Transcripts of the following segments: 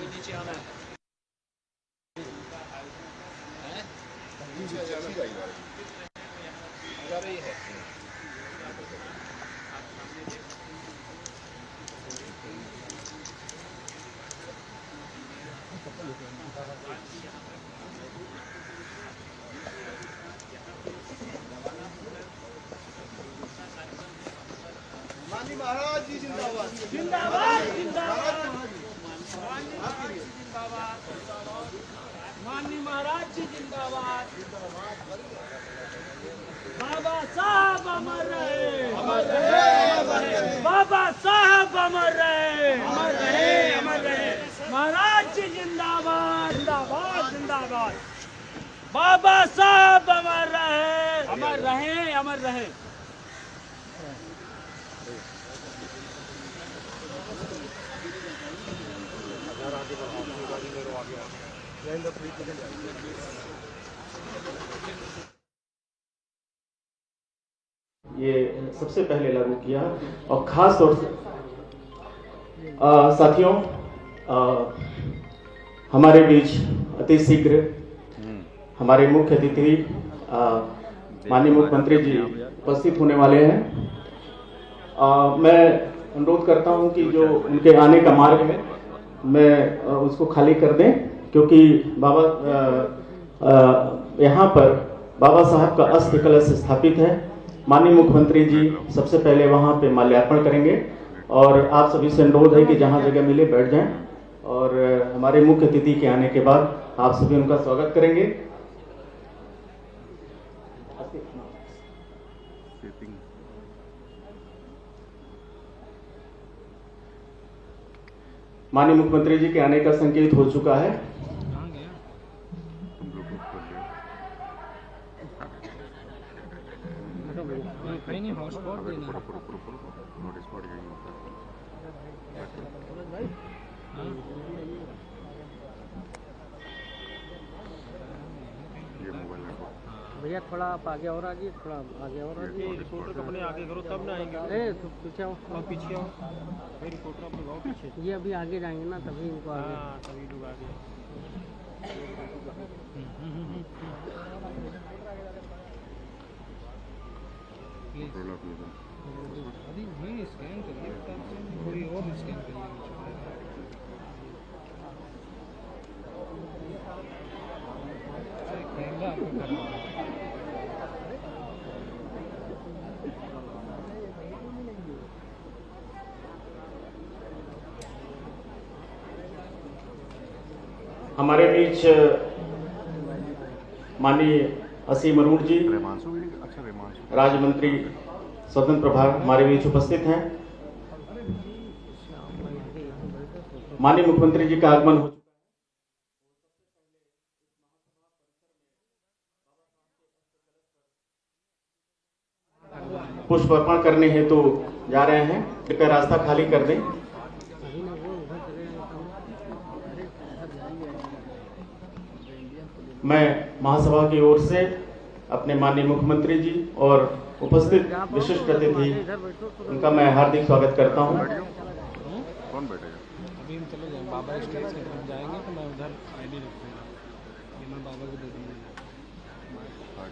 नीचे आना है माननीय महाराज जी जिंदाबाद जिंदाबाद जिंदाबाद माननीय महाराज जी जिंदाबाद बाबा साहब अमर रहे अमर रहे बाबा साहब अमर रहे अमर रहे अमर रहे महाराज जी जिंदाबाद जिंदाबाद जिंदाबाद बाबा साहब अमर रहे अमर रहे अमर रहे। ये सबसे पहले लागू किया और खास तौर से साथियों हमारे बीच अति शीघ्र हमारे मुख्य अतिथि माननीय मुख्यमंत्री जी उपस्थित होने वाले हैं। मैं अनुरोध करता हूं कि जो उनके आने का मार्ग है मैं उसको खाली कर दें, क्योंकि बाबा यहाँ पर बाबा साहब का अस्थि कलश स्थापित है। माननीय मुख्यमंत्री जी सबसे पहले वहाँ पे माल्यार्पण करेंगे और आप सभी से अनुरोध है कि जहाँ जगह मिले बैठ जाएं और हमारे मुख्य अतिथि के आने के बाद आप सभी उनका स्वागत करेंगे। माननीय मुख्यमंत्री जी के आने का संकेत हो चुका है। भैया थोड़ा आप आगे और आइए, थोड़ा आगे और आइए। रिपोर्टर अपने आगे करो तब ना आएंगे। अरे तो पीछे आओ, पीछे आओ। मेरी रिपोर्टर अपने गाँव पीछे। ये अभी आगे जाएंगे ना तभी इनको आगे। हाँ तभी लोग आगे। अभी भी स्कैन करिए, थोड़ी और स्कैन करिए। कैमरा आपको करना है। हमारे बीच माननीय असीम अरुण जी राज्य मंत्री स्वतंत्र प्रभार हमारे बीच उपस्थित हैं। माननीय मुख्यमंत्री जी का आगमन हो चुका है। पुष्प अर्पण करने हेतु जा रहे हैं, कृपया रास्ता खाली कर दें। मैं महासभा की ओर से अपने माननीय मुख्यमंत्री जी और उपस्थित विशिष्ट अतिथि उनका मैं हार्दिक स्वागत करता हूं। कौन बैठेगा? अभी हम चले जाएंगे, बाबा स्टेज की तरफ जाएंगे तो मैं उधर आईडी रखूँगा, ये मैं बाबा को दे दूँगा। हाँ।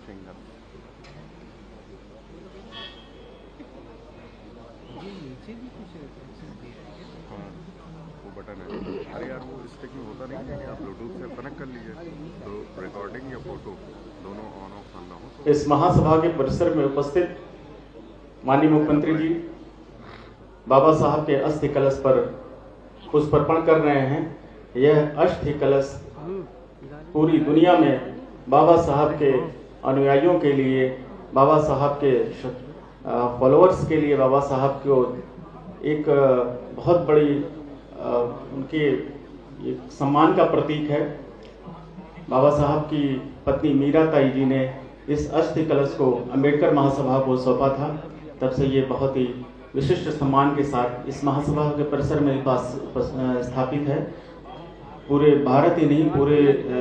सिंगल। ये नीचे भी कुछ हाँ, वो बटन है। अरे यार वो स्टिक में होता नहीं है कि आप ब्लूटूथ से कनेक्ट कर लीजिए तो रिकॉर्डिंग या फोटो दोनों ऑन ऑफ करना हो तो। इस महासभा के परिसर में उपस्थित माननीय मुख्यमंत्री जी बाबा साहब के अस्थि कलश पर पुष्पार्पण कर रहे हैं। यह अस्थि कलश पूरी दुनिया में बाबा साहब के अनुयायियों के लिए, बाबा साहब के फॉलोअर्स के लिए, बाबा साहब को एक बहुत बड़ी उनके एक सम्मान का प्रतीक है। बाबा साहब की पत्नी मीरा ताई जी ने इस अस्थि कलश को अंबेडकर महासभा को सौंपा था। तब से ये बहुत ही विशिष्ट सम्मान के साथ इस महासभा के परिसर में पास स्थापित है। पूरे भारत ही नहीं, पूरे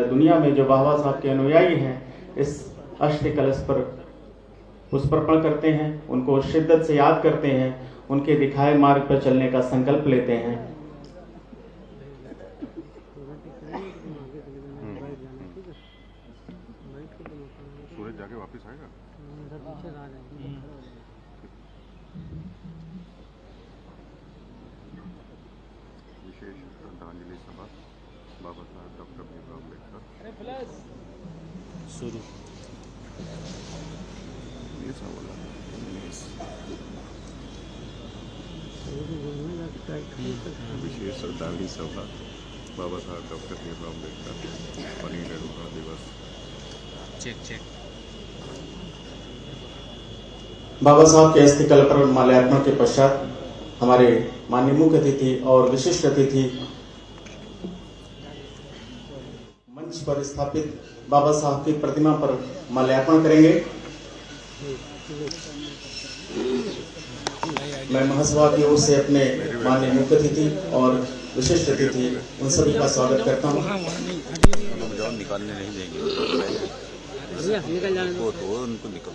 दुनिया में जो बाबा साहब के अनुयायी हैं इस अस्थि कलश पर पुष्पार्पण करते हैं, उनको शिद्दत से याद करते हैं, उनके दिखाए मार्ग पर चलने का संकल्प लेते हैं। सूरज जाके वापस आएगा। विशेष श्रद्धांजलि सभा बाबा साहब डॉक्टर भीमराव अम्बेडकर। शुरू विशेष श्रद्धांजलि सभा बाबा साहब डॉक्टर भीमराव अम्बेडकर परिनिर्वाण दिवस। Check check. बाबा साहब के अस्थि कलश पर माल्यार्पण के पश्चात हमारे माननीय मुख्य अतिथि और विशिष्ट अतिथि मंच पर स्थापित बाबा साहब की प्रतिमा पर माल्यार्पण करेंगे। मैं महासभा की ओर से अपने माननीय मुख्य अतिथि और विशिष्ट अतिथि उन सभी का स्वागत करता हूँ। निकालने नहीं देंगे, निकल जाने वो तो उनको निकल।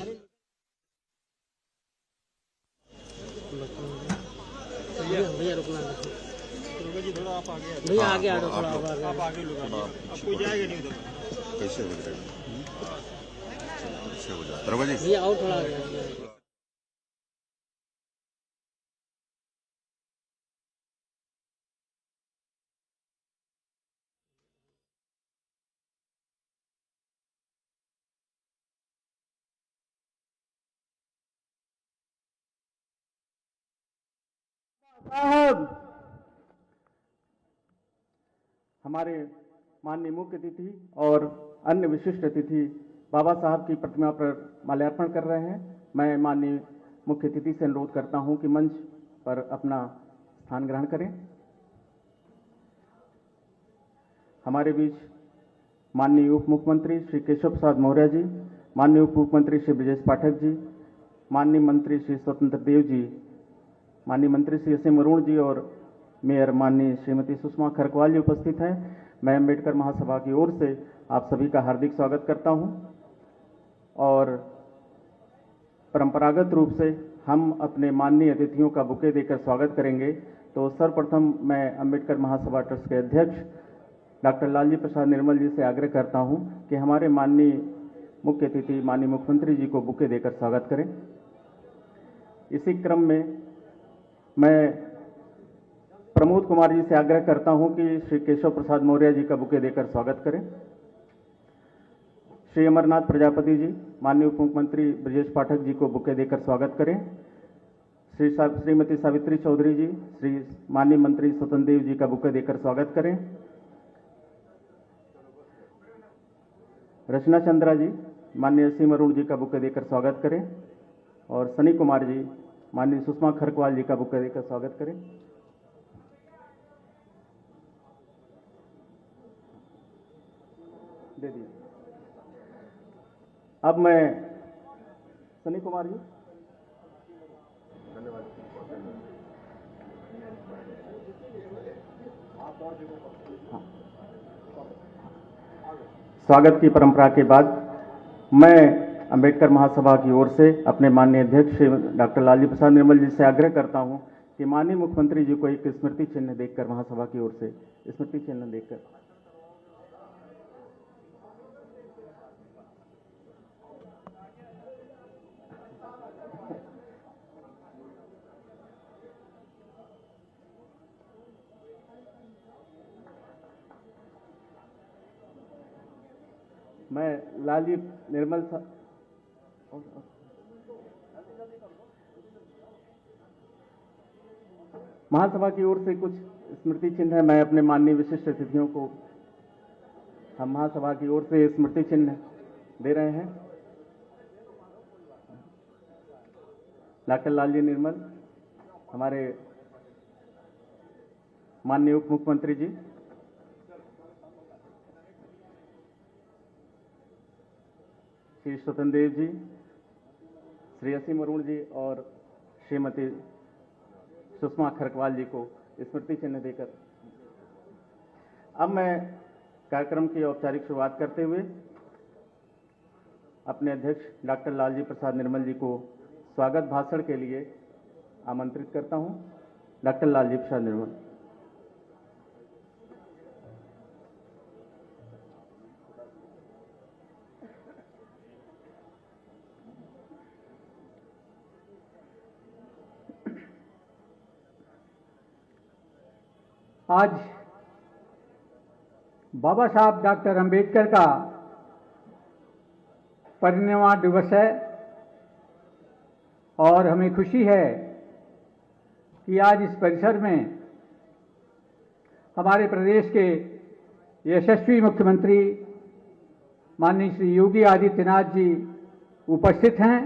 भैया रुकना, थोड़ा आप आगे, भैया आगे आ जाओ, थोड़ा आप आगे लोग, अब कोई जाएगा नहीं उधर। कैसे हो जाएगा? कैसे हो जाएगा? दरवाजे भैया और थोड़ा आगे। साहब हमारे माननीय मुख्य अतिथि और अन्य विशिष्ट अतिथि बाबा साहब की प्रतिमा पर माल्यार्पण कर रहे हैं। मैं माननीय मुख्य अतिथि से अनुरोध करता हूं कि मंच पर अपना स्थान ग्रहण करें। हमारे बीच माननीय उप मुख्यमंत्री श्री केशव प्रसाद मौर्य जी, माननीय उप मुख्यमंत्री श्री ब्रजेश पाठक जी, माननीय मंत्री श्री स्वतंत्र देव जी, माननीय मंत्री श्री असीम अरुण जी और मेयर माननीय श्रीमती सुषमा खरकवाल जी उपस्थित हैं। मैं अम्बेडकर महासभा की ओर से आप सभी का हार्दिक स्वागत करता हूं और परंपरागत रूप से हम अपने माननीय अतिथियों का बुके देकर स्वागत करेंगे। तो सर्वप्रथम मैं अम्बेडकर महासभा ट्रस्ट के अध्यक्ष डॉक्टर लालजी प्रसाद निर्मल जी से आग्रह करता हूं कि हमारे माननीय मुख्य अतिथि माननीय मुख्यमंत्री जी को बुके देकर स्वागत करें। इसी क्रम में मैं प्रमोद कुमार जी से आग्रह करता हूं कि श्री केशव प्रसाद मौर्य जी का बुके देकर स्वागत करें। श्री अमरनाथ प्रजापति जी, माननीय उप मुख्यमंत्री ब्रजेश पाठक जी को बुके देकर स्वागत करें। श्रीमती सावित्री चौधरी जी, श्री माननीय मंत्री स्वतंत्र देव जी का बुके देकर स्वागत करें। रचना चंद्रा जी, माननीय असीम अरुण जी का बुके देकर स्वागत करें और सनी कुमार जी, माननीय सुषमा खरकवाल जी का बुके देकर स्वागत करें। दे दिए। अब मैं सनी कुमार जी, धन्यवाद। स्वागत की परंपरा के बाद मैं अंबेडकर महासभा की ओर से अपने माननीय अध्यक्ष श्री डॉक्टर लालजी प्रसाद निर्मल जी से आग्रह करता हूं कि माननीय मुख्यमंत्री जी को एक स्मृति चिन्ह देकर महासभा की ओर से स्मृति चिन्ह देकर मैं लालजी निर्मल महासभा की ओर से कुछ स्मृति चिन्ह है। मैं अपने माननीय विशिष्ट अतिथियों को हम महासभा की ओर से स्मृति चिन्ह दे रहे हैं। डॉक्टर लालजी निर्मल, हमारे माननीय उप मुख्यमंत्री जी, श्री स्वतंत्र देव जी, श्री असीम अरुण जी और श्रीमती सुषमा खरकवाल जी को स्मृति चिन्ह देकर अब मैं कार्यक्रम की औपचारिक शुरुआत करते हुए अपने अध्यक्ष डॉक्टर लालजी प्रसाद निर्मल जी को स्वागत भाषण के लिए आमंत्रित करता हूं। डॉक्टर लालजी प्रसाद निर्मल। आज बाबा साहब डॉक्टर अंबेडकर का परिनिर्वाण दिवस है और हमें खुशी है कि आज इस परिसर में हमारे प्रदेश के यशस्वी मुख्यमंत्री माननीय श्री योगी आदित्यनाथ जी उपस्थित हैं।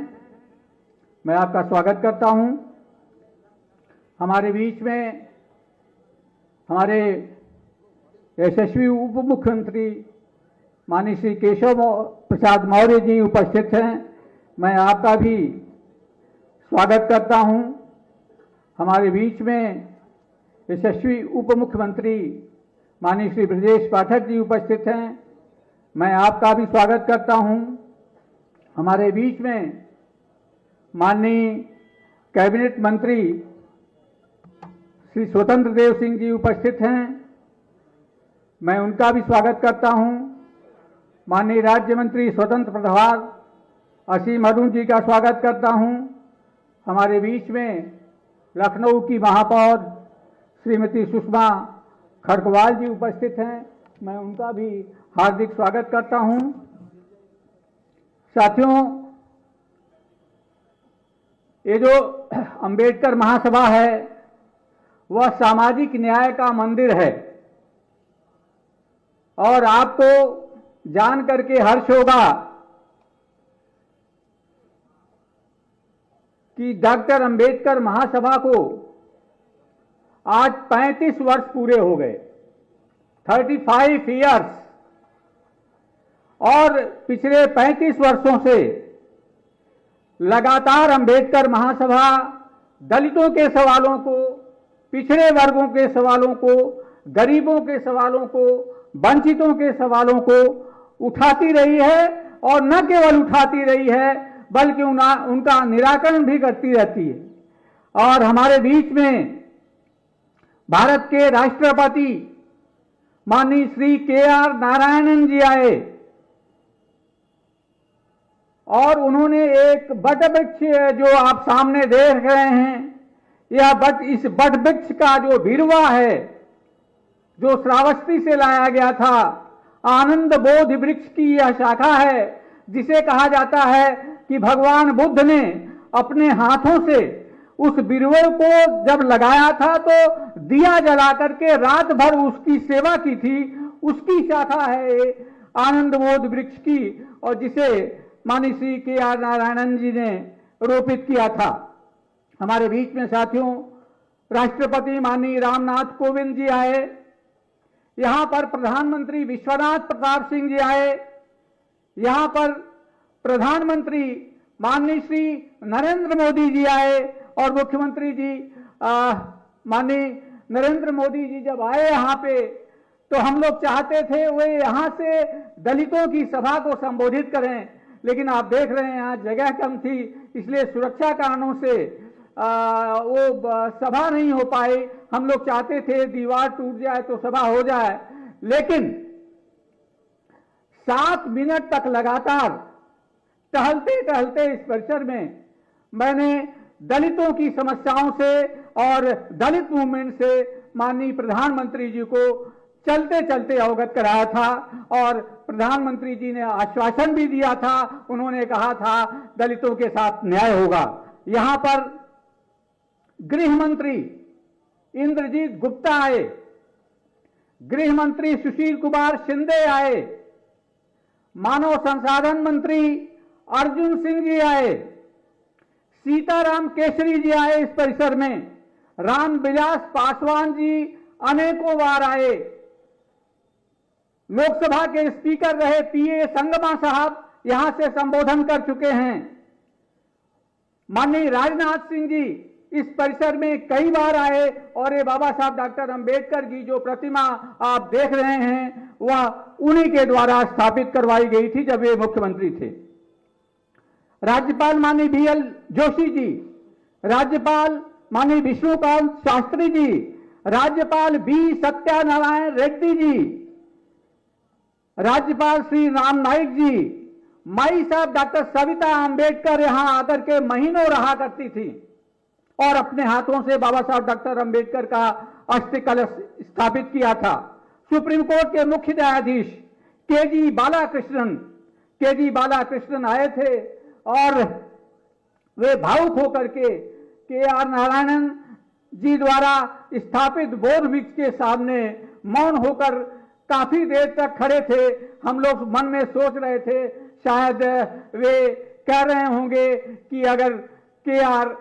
मैं आपका स्वागत करता हूं। हमारे बीच में हमारे यशस्वी उप मुख्यमंत्री माननीय श्री केशव प्रसाद मौर्य जी उपस्थित हैं। मैं आपका भी स्वागत करता हूं। हमारे बीच में यशस्वी उप मुख्यमंत्री माननीय श्री ब्रजेश पाठक जी उपस्थित हैं। मैं आपका भी स्वागत करता हूं। हमारे बीच में माननीय कैबिनेट मंत्री श्री स्वतंत्र देव सिंह जी उपस्थित हैं। मैं उनका भी स्वागत करता हूं। माननीय राज्य मंत्री स्वतंत्र प्रभार असीम अरुण जी का स्वागत करता हूं। हमारे बीच में लखनऊ की महापौर श्रीमती सुषमा खरकवाल जी उपस्थित हैं। मैं उनका भी हार्दिक स्वागत करता हूं। साथियों, ये जो अंबेडकर महासभा है वह सामाजिक न्याय का मंदिर है और आपको जान करके हर्ष होगा कि डॉक्टर अंबेडकर महासभा को आज 35 वर्ष पूरे हो गए, 35 इयर्स। और पिछले 35 वर्षों से लगातार अंबेडकर महासभा दलितों के सवालों को, पिछड़े वर्गों के सवालों को, गरीबों के सवालों को, वंचितों के सवालों को उठाती रही है और न केवल उठाती रही है बल्कि उनका निराकरण भी करती रहती है। और हमारे बीच में भारत के राष्ट्रपति माननीय श्री के.आर. नारायणन जी आए और उन्होंने एक बट वृक्ष जो आप सामने देख रहे हैं, इस बट वृक्ष का जो भिरवा है जो श्रावस्ती से लाया गया था, आनंद बोध वृक्ष की यह शाखा है जिसे कहा जाता है कि भगवान बुद्ध ने अपने हाथों से उस बिरवे को जब लगाया था तो दिया जला करके रात भर उसकी सेवा की थी। उसकी शाखा है आनंद बोध वृक्ष की और जिसे माननीय श्री के.आर. नारायणन जी ने रोपित किया था। हमारे बीच में साथियों राष्ट्रपति माननीय रामनाथ कोविंद जी आए, यहां पर प्रधानमंत्री विश्वनाथ प्रताप सिंह जी आए, यहां पर प्रधानमंत्री माननीय श्री नरेंद्र मोदी जी आए और मुख्यमंत्री जी माननीय नरेंद्र मोदी जी जब आए यहाँ पे तो हम लोग चाहते थे वे यहां से दलितों की सभा को संबोधित करें, लेकिन आप देख रहे हैं यहाँ जगह कम थी, इसलिए सुरक्षा कारणों से वो सभा नहीं हो पाई। हम लोग चाहते थे दीवार टूट जाए तो सभा हो जाए, लेकिन 7 मिनट तक लगातार टहलते टहलते इस परिसर में मैंने दलितों की समस्याओं से और दलित मूवमेंट से माननीय प्रधानमंत्री जी को चलते चलते अवगत कराया था, और प्रधानमंत्री जी ने आश्वासन भी दिया था। उन्होंने कहा था दलितों के साथ न्याय होगा। यहां पर गृह मंत्री इंद्रजीत गुप्ता आए, गृह मंत्री सुशील कुमार शिंदे आए, मानव संसाधन मंत्री अर्जुन सिंह जी आए, सीताराम केसरी जी आए इस परिसर में, रामविलास पासवान जी अनेकों बार आए, लोकसभा के स्पीकर रहे पीए संगमा साहब यहां से संबोधन कर चुके हैं, माननीय राजनाथ सिंह जी इस परिसर में कई बार आए, और ये बाबा साहब डॉक्टर अंबेडकर की जो प्रतिमा आप देख रहे हैं वह उन्हीं के द्वारा स्थापित करवाई गई थी जब वे मुख्यमंत्री थे। राज्यपाल माननीय बीएल जोशी जी, राज्यपाल माननीय विष्णुकांत शास्त्री जी, राज्यपाल बी सत्यानारायण रेड्डी जी, राज्यपाल श्री राम नाईक जी, माई साहब डॉक्टर सविता अंबेडकर यहां आकर के महीनों रहा करती थी और अपने हाथों से बाबा साहब डॉक्टर अंबेडकर का अस्थि कलश स्थापित किया था। सुप्रीम कोर्ट के मुख्य न्यायाधीश केजी बालाकृष्णन आए थे और वे भावुक होकर के आर नारायणन जी द्वारा स्थापित बौद्ध वृक्ष के सामने मौन होकर काफी देर तक खड़े थे। हम लोग मन में सोच रहे थे शायद वे कह रहे होंगे कि अगर के आर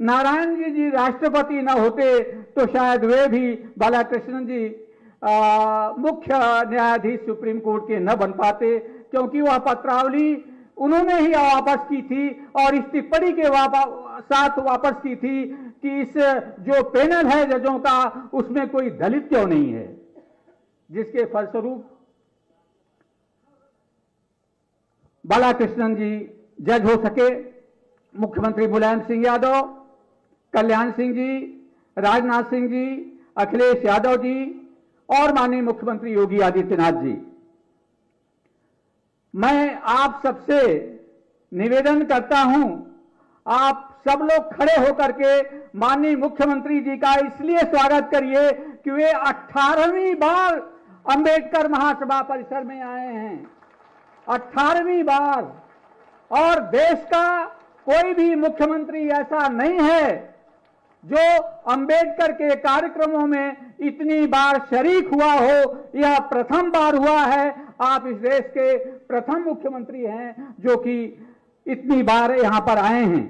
नारायण जी राष्ट्रपति न होते तो शायद वे भी बालाकृष्णन जी मुख्य न्यायाधीश सुप्रीम कोर्ट के न बन पाते, क्योंकि वह पत्रावली उन्होंने ही वापस की थी और इस टिप्पणी के साथ वापस की थी कि इस जो पैनल है जजों का उसमें कोई दलित क्यों नहीं है, जिसके फलस्वरूप बालाकृष्णन जी जज हो सके। मुख्यमंत्री मुलायम सिंह यादव, कल्याण सिंह जी, राजनाथ सिंह जी, अखिलेश यादव जी और माननीय मुख्यमंत्री योगी आदित्यनाथ जी, मैं आप सबसे निवेदन करता हूं, आप सब लोग खड़े होकर के माननीय मुख्यमंत्री जी का इसलिए स्वागत करिए कि वे 18वीं बार अंबेडकर महासभा परिसर में आए हैं, 18वीं बार, और देश का कोई भी मुख्यमंत्री ऐसा नहीं है जो अंबेडकर के कार्यक्रमों में इतनी बार शरीक हुआ हो। यह प्रथम बार हुआ है। आप इस देश के प्रथम मुख्यमंत्री हैं जो कि इतनी बार यहां पर आए हैं।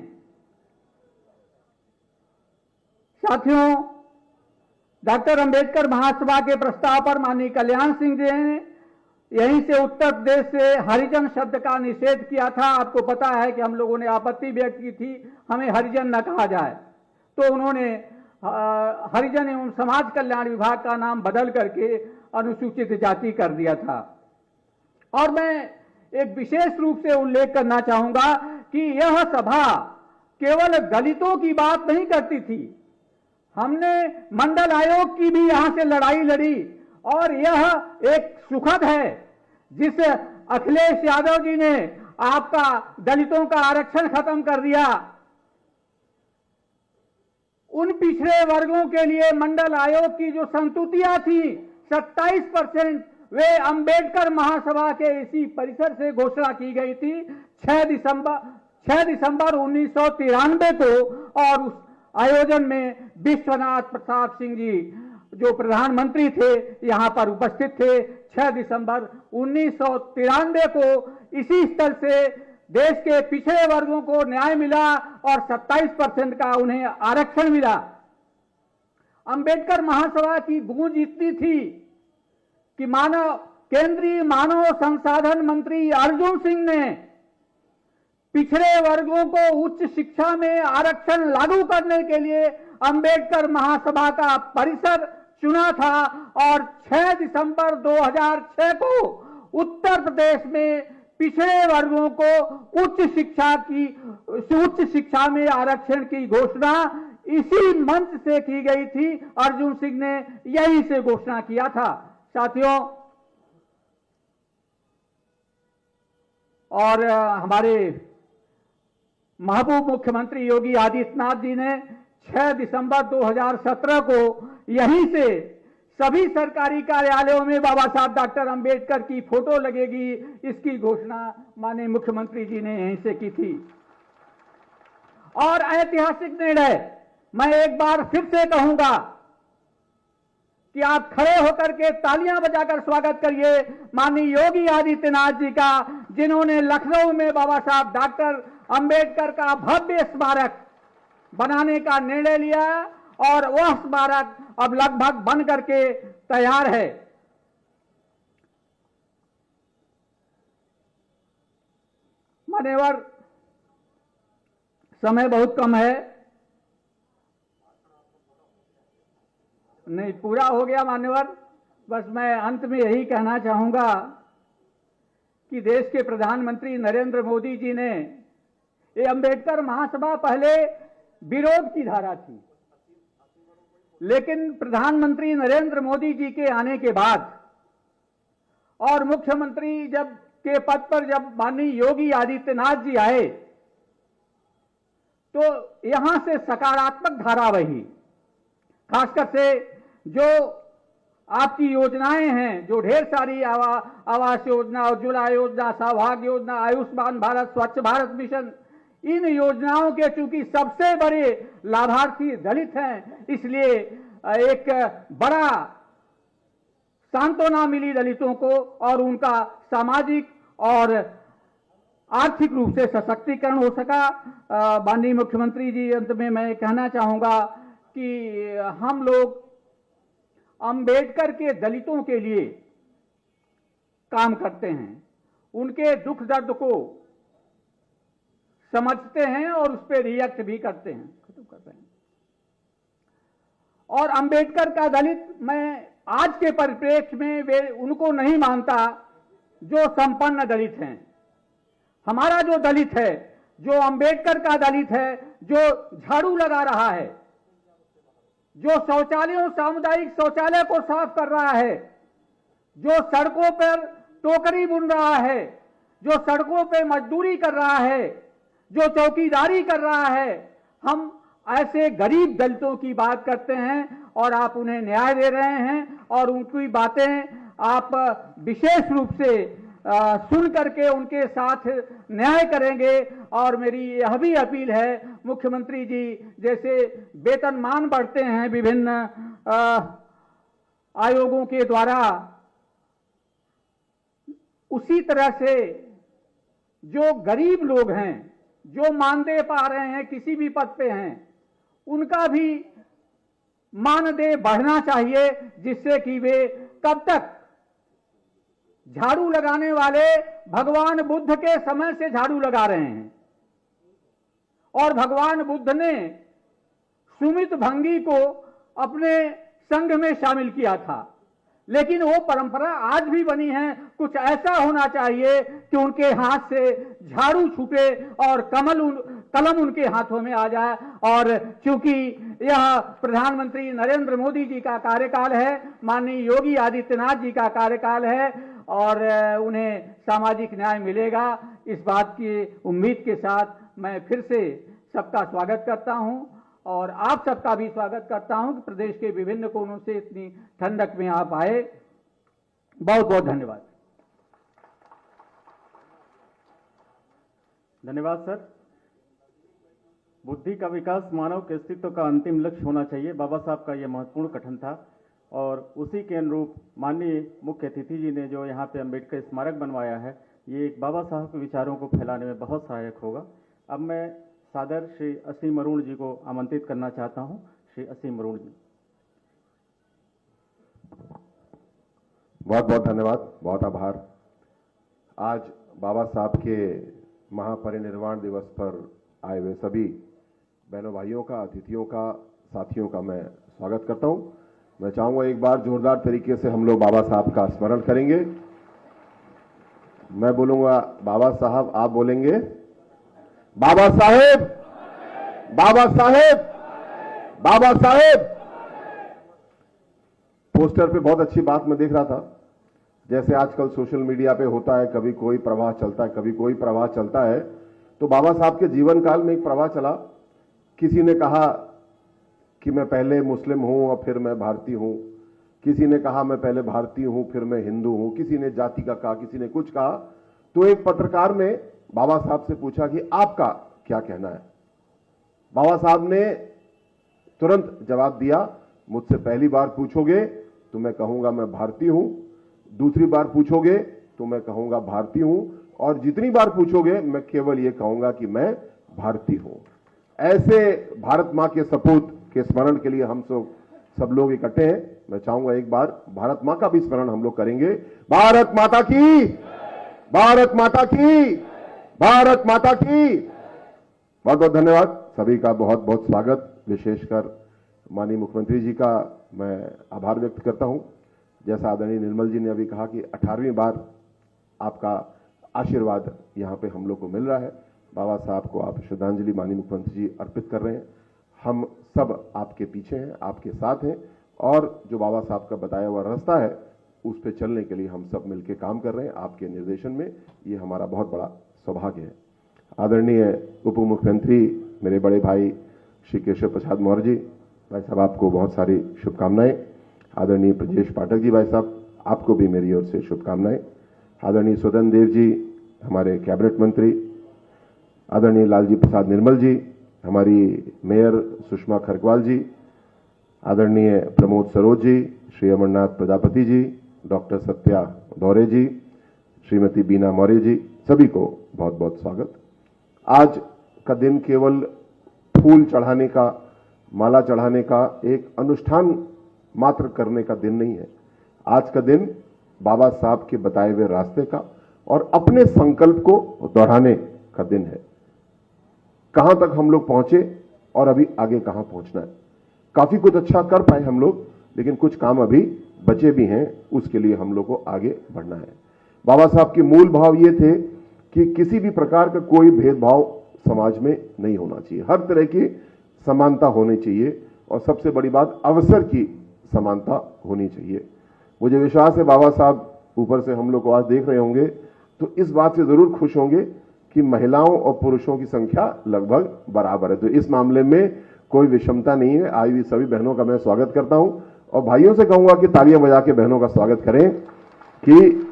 साथियों, डॉक्टर अंबेडकर महासभा के प्रस्ताव पर माननीय कल्याण सिंह जी ने यहीं से उत्तर प्रदेश से हरिजन शब्द का निषेध किया था। आपको पता है कि हम लोगों ने आपत्ति व्यक्त की थी, हमें हरिजन न कहा जाए, तो उन्होंने हरिजन एवं समाज कल्याण विभाग का नाम बदल करके अनुसूचित जाति कर दिया था। और मैं एक विशेष रूप से उल्लेख करना चाहूंगा कि यह सभा केवल दलितों की बात नहीं करती थी, हमने मंडल आयोग की भी यहां से लड़ाई लड़ी, और यह एक सुखद है जिस अखिलेश यादव जी ने आपका दलितों का आरक्षण खत्म कर दिया। उन पिछड़े वर्गों के लिए मंडल आयोग की जो संतुतियां थी 27%, वे अंबेडकर महासभा के इसी परिसर से घोषणा की गई थी 6 दिसंबर 1993 को, और उस आयोजन में विश्वनाथ प्रताप सिंह जी जो प्रधानमंत्री थे यहां पर उपस्थित थे। 6 दिसंबर 1993 को इसी स्थल से देश के पिछड़े वर्गों को न्याय मिला और 27% का उन्हें आरक्षण मिला। अंबेडकर महासभा की गूंज इतनी थी कि केंद्रीय मानव संसाधन मंत्री अर्जुन सिंह ने पिछड़े वर्गों को उच्च शिक्षा में आरक्षण लागू करने के लिए अंबेडकर महासभा का परिसर चुना था और 6 दिसंबर 2006 को उत्तर प्रदेश में पिछड़े वर्गों को उच्च शिक्षा में आरक्षण की घोषणा इसी मंच से की गई थी। अर्जुन सिंह ने यहीं से घोषणा किया था। साथियों, और हमारे महबूब मुख्यमंत्री योगी आदित्यनाथ जी ने 6 दिसंबर 2017 को यहीं से सभी सरकारी कार्यालयों में बाबा साहब डॉक्टर अंबेडकर की फोटो लगेगी, इसकी घोषणा माननीय मुख्यमंत्री जी ने यहीं से की थी। और ऐतिहासिक निर्णय, मैं एक बार फिर से कहूंगा कि आप खड़े होकर के तालियां बजाकर स्वागत करिए माननीय योगी आदित्यनाथ जी का, जिन्होंने लखनऊ में बाबा साहब डॉक्टर अंबेडकर का भव्य स्मारक बनाने का निर्णय लिया और वह स्मारक अब लगभग बन करके तैयार है। मान्यवर, समय बहुत कम है, नहीं पूरा हो गया मान्यवर। बस मैं अंत में यही कहना चाहूंगा कि देश के प्रधानमंत्री नरेंद्र मोदी जी ने ये अंबेडकर महासभा पहले विरोध की धारा थी, लेकिन प्रधानमंत्री नरेंद्र मोदी जी के आने के बाद और मुख्यमंत्री जब के पद पर जब माननीय योगी आदित्यनाथ जी आए तो यहां से सकारात्मक धारा बही। खासकर से जो आपकी योजनाएं हैं, जो ढेर सारी आवास योजना, उज्ज्वला योजना, सौभाग्य योजना, आयुष्मान भारत, स्वच्छ भारत मिशन, इन योजनाओं के चूंकि सबसे बड़े लाभार्थी दलित हैं, इसलिए एक बड़ा सांत्वना मिली दलितों को और उनका सामाजिक और आर्थिक रूप से सशक्तिकरण हो सका। माननीय मुख्यमंत्री जी, अंत में मैं कहना चाहूंगा कि हम लोग अंबेडकर के दलितों के लिए काम करते हैं, उनके दुख दर्द को समझते हैं और उस पर रिएक्ट भी करते हैं, खत्म कर रहे हैं। और अंबेडकर का दलित मैं आज के परिप्रेक्ष्य में वे उनको नहीं मानता जो संपन्न दलित हैं। हमारा जो दलित है, जो अंबेडकर का दलित है, जो झाड़ू लगा रहा है, जो शौचालयों, सामुदायिक शौचालय को साफ कर रहा है, जो सड़कों पर टोकरी बुन रहा है, जो सड़कों पर मजदूरी कर रहा है, जो चौकीदारी कर रहा है, हम ऐसे गरीब दलितों की बात करते हैं और आप उन्हें न्याय दे रहे हैं और उनकी बातें आप विशेष रूप से सुन करके उनके साथ न्याय करेंगे। और मेरी यह भी अपील है, मुख्यमंत्री जी, जैसे वेतनमान बढ़ते हैं विभिन्न आयोगों के द्वारा, उसी तरह से जो गरीब लोग हैं, जो मानदेय पा रहे हैं, किसी भी पद पे हैं, उनका भी मानदेय बढ़ना चाहिए, जिससे कि वे कब तक झाड़ू लगाने वाले भगवान बुद्ध के समय से झाड़ू लगा रहे हैं और भगवान बुद्ध ने सुमित भंगी को अपने संघ में शामिल किया था, लेकिन वो परंपरा आज भी बनी है। कुछ ऐसा होना चाहिए कि उनके हाथ से झाड़ू छूटे और कलम उनके हाथों में आ जाए। और चूंकि यह प्रधानमंत्री नरेंद्र मोदी जी का कार्यकाल है, माननीय योगी आदित्यनाथ जी का कार्यकाल है और उन्हें सामाजिक न्याय मिलेगा, इस बात की उम्मीद के साथ मैं फिर से सबका स्वागत करता हूं और आप सबका भी स्वागत करता हूं कि प्रदेश के विभिन्न कोनों से इतनी ठंडक में आप आए। बहुत बहुत धन्यवाद। धन्यवाद सर। बुद्धि का विकास मानव के अस्तित्व का अंतिम लक्ष्य होना चाहिए, बाबा साहब का यह महत्वपूर्ण कथन था और उसी के अनुरूप माननीय मुख्य अतिथि जी ने जो यहाँ पे अंबेडकर स्मारक बनवाया है, ये एक बाबा साहब के विचारों को फैलाने में बहुत सहायक होगा। अब मैं सादर श्री असीम अरुण जी को आमंत्रित करना चाहता हूं। श्री असीम अरुण जी। बहुत बहुत धन्यवाद, बहुत आभार। आज बाबा साहब के महापरिनिर्वाण दिवस पर आए हुए सभी बहनों भाइयों का, अतिथियों का, साथियों का मैं स्वागत करता हूं। मैं चाहूंगा एक बार जोरदार तरीके से हम लोग बाबा साहब का स्मरण करेंगे। मैं बोलूंगा बाबा साहब, आप बोलेंगे बाबा साहेब, बाबा साहेब, बाबा साहेब। पोस्टर पे बहुत अच्छी बात मैं देख रहा था, जैसे आजकल सोशल मीडिया पे होता है, कभी कोई प्रवाह चलता है, कभी कोई प्रवाह चलता है। तो बाबा साहब के जीवन काल में एक प्रवाह चला। किसी ने कहा कि मैं पहले मुस्लिम हूं और फिर मैं भारतीय हूं, किसी ने कहा मैं पहले भारतीय हूं फिर मैं हिंदू हूं, किसी ने जाति का कहा, किसी ने कुछ कहा। तो एक पत्रकार ने बाबा साहब से पूछा कि आपका क्या कहना है। बाबा साहब ने तुरंत जवाब दिया, मुझसे पहली बार पूछोगे तो मैं कहूंगा मैं भारतीय हूं, दूसरी बार पूछोगे तो मैं कहूंगा भारतीय हूं, और जितनी बार पूछोगे मैं केवल यह कहूंगा कि मैं भारतीय हूं। ऐसे भारत मां के सपूत के स्मरण के लिए हम सब लोग इकट्ठे हैं। मैं चाहूंगा एक बार भारत मां का भी स्मरण हम लोग करेंगे। भारत माता की, भारत माता की, भारत माता की। बहुत बहुत धन्यवाद सभी का, बहुत बहुत स्वागत। विशेषकर माननीय मुख्यमंत्री जी का मैं आभार व्यक्त करता हूं। जैसा आदरणीय निर्मल जी ने अभी कहा कि 18वीं बार आपका आशीर्वाद यहां पे हम लोग को मिल रहा है। बाबा साहब को आप श्रद्धांजलि माननीय मुख्यमंत्री जी अर्पित कर रहे हैं। हम सब आपके पीछे हैं, आपके साथ हैं, और जो बाबा साहब का बताया हुआ रास्ता है उस पर चलने के लिए हम सब मिलकर काम कर रहे हैं आपके निर्देशन में। ये हमारा बहुत बड़ा सौभाग्य है। आदरणीय उप मुख्यमंत्री मेरे बड़े भाई श्री केशव प्रसाद मौर्य जी, भाई साहब आपको बहुत सारी शुभकामनाएं। आदरणीय ब्रजेश पाठक जी भाई साहब, आपको भी मेरी ओर से शुभकामनाएं। आदरणीय स्वतंत्र देव जी हमारे कैबिनेट मंत्री, आदरणीय लालजी प्रसाद निर्मल जी, हमारी मेयर सुषमा खरकवाल जी, आदरणीय प्रमोद सरोज जी, श्री अमरनाथ प्रजापति जी, डॉक्टर सत्या दौरे जी, श्रीमती बीना मौर्य जी, सभी को बहुत बहुत स्वागत। आज का दिन केवल फूल चढ़ाने का, माला चढ़ाने का एक अनुष्ठान मात्र करने का दिन नहीं है। आज का दिन बाबा साहब के बताए हुए रास्ते का और अपने संकल्प को दोहराने का दिन है। कहां तक हम लोग पहुंचे और अभी आगे कहां पहुंचना है। काफी कुछ अच्छा कर पाए हम लोग, लेकिन कुछ काम अभी बचे भी हैं, उसके लिए हम लोग को आगे बढ़ना है। बाबा साहब के मूल भाव ये थे कि किसी भी प्रकार का कोई भेदभाव समाज में नहीं होना चाहिए, हर तरह की समानता होनी चाहिए, और सबसे बड़ी बात अवसर की समानता होनी चाहिए। मुझे विश्वास है बाबा साहब ऊपर से हम लोग को आज देख रहे होंगे तो इस बात से जरूर खुश होंगे कि महिलाओं और पुरुषों की संख्या लगभग बराबर है। तो इस मामले में कोई विषमता नहीं है। आई हुई सभी बहनों का मैं स्वागत करता हूं, और भाइयों से कहूंगा कि तालियां बजा के बहनों का स्वागत करें कि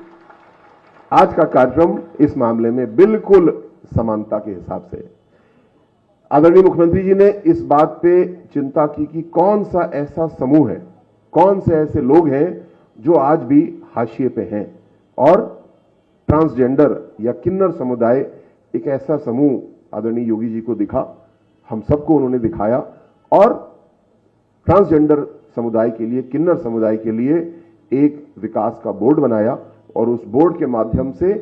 आज का कार्यक्रम इस मामले में बिल्कुल समानता के हिसाब से। आदरणीय मुख्यमंत्री जी ने इस बात पे चिंता की कि कौन सा ऐसा समूह है, कौन से ऐसे लोग हैं जो आज भी हाशिए पे हैं, और ट्रांसजेंडर या किन्नर समुदाय एक ऐसा समूह आदरणीय योगी जी को दिखा, हम सबको उन्होंने दिखाया, और ट्रांसजेंडर समुदाय के लिए, किन्नर समुदाय के लिए एक विकास का बोर्ड बनाया, और उस बोर्ड के माध्यम से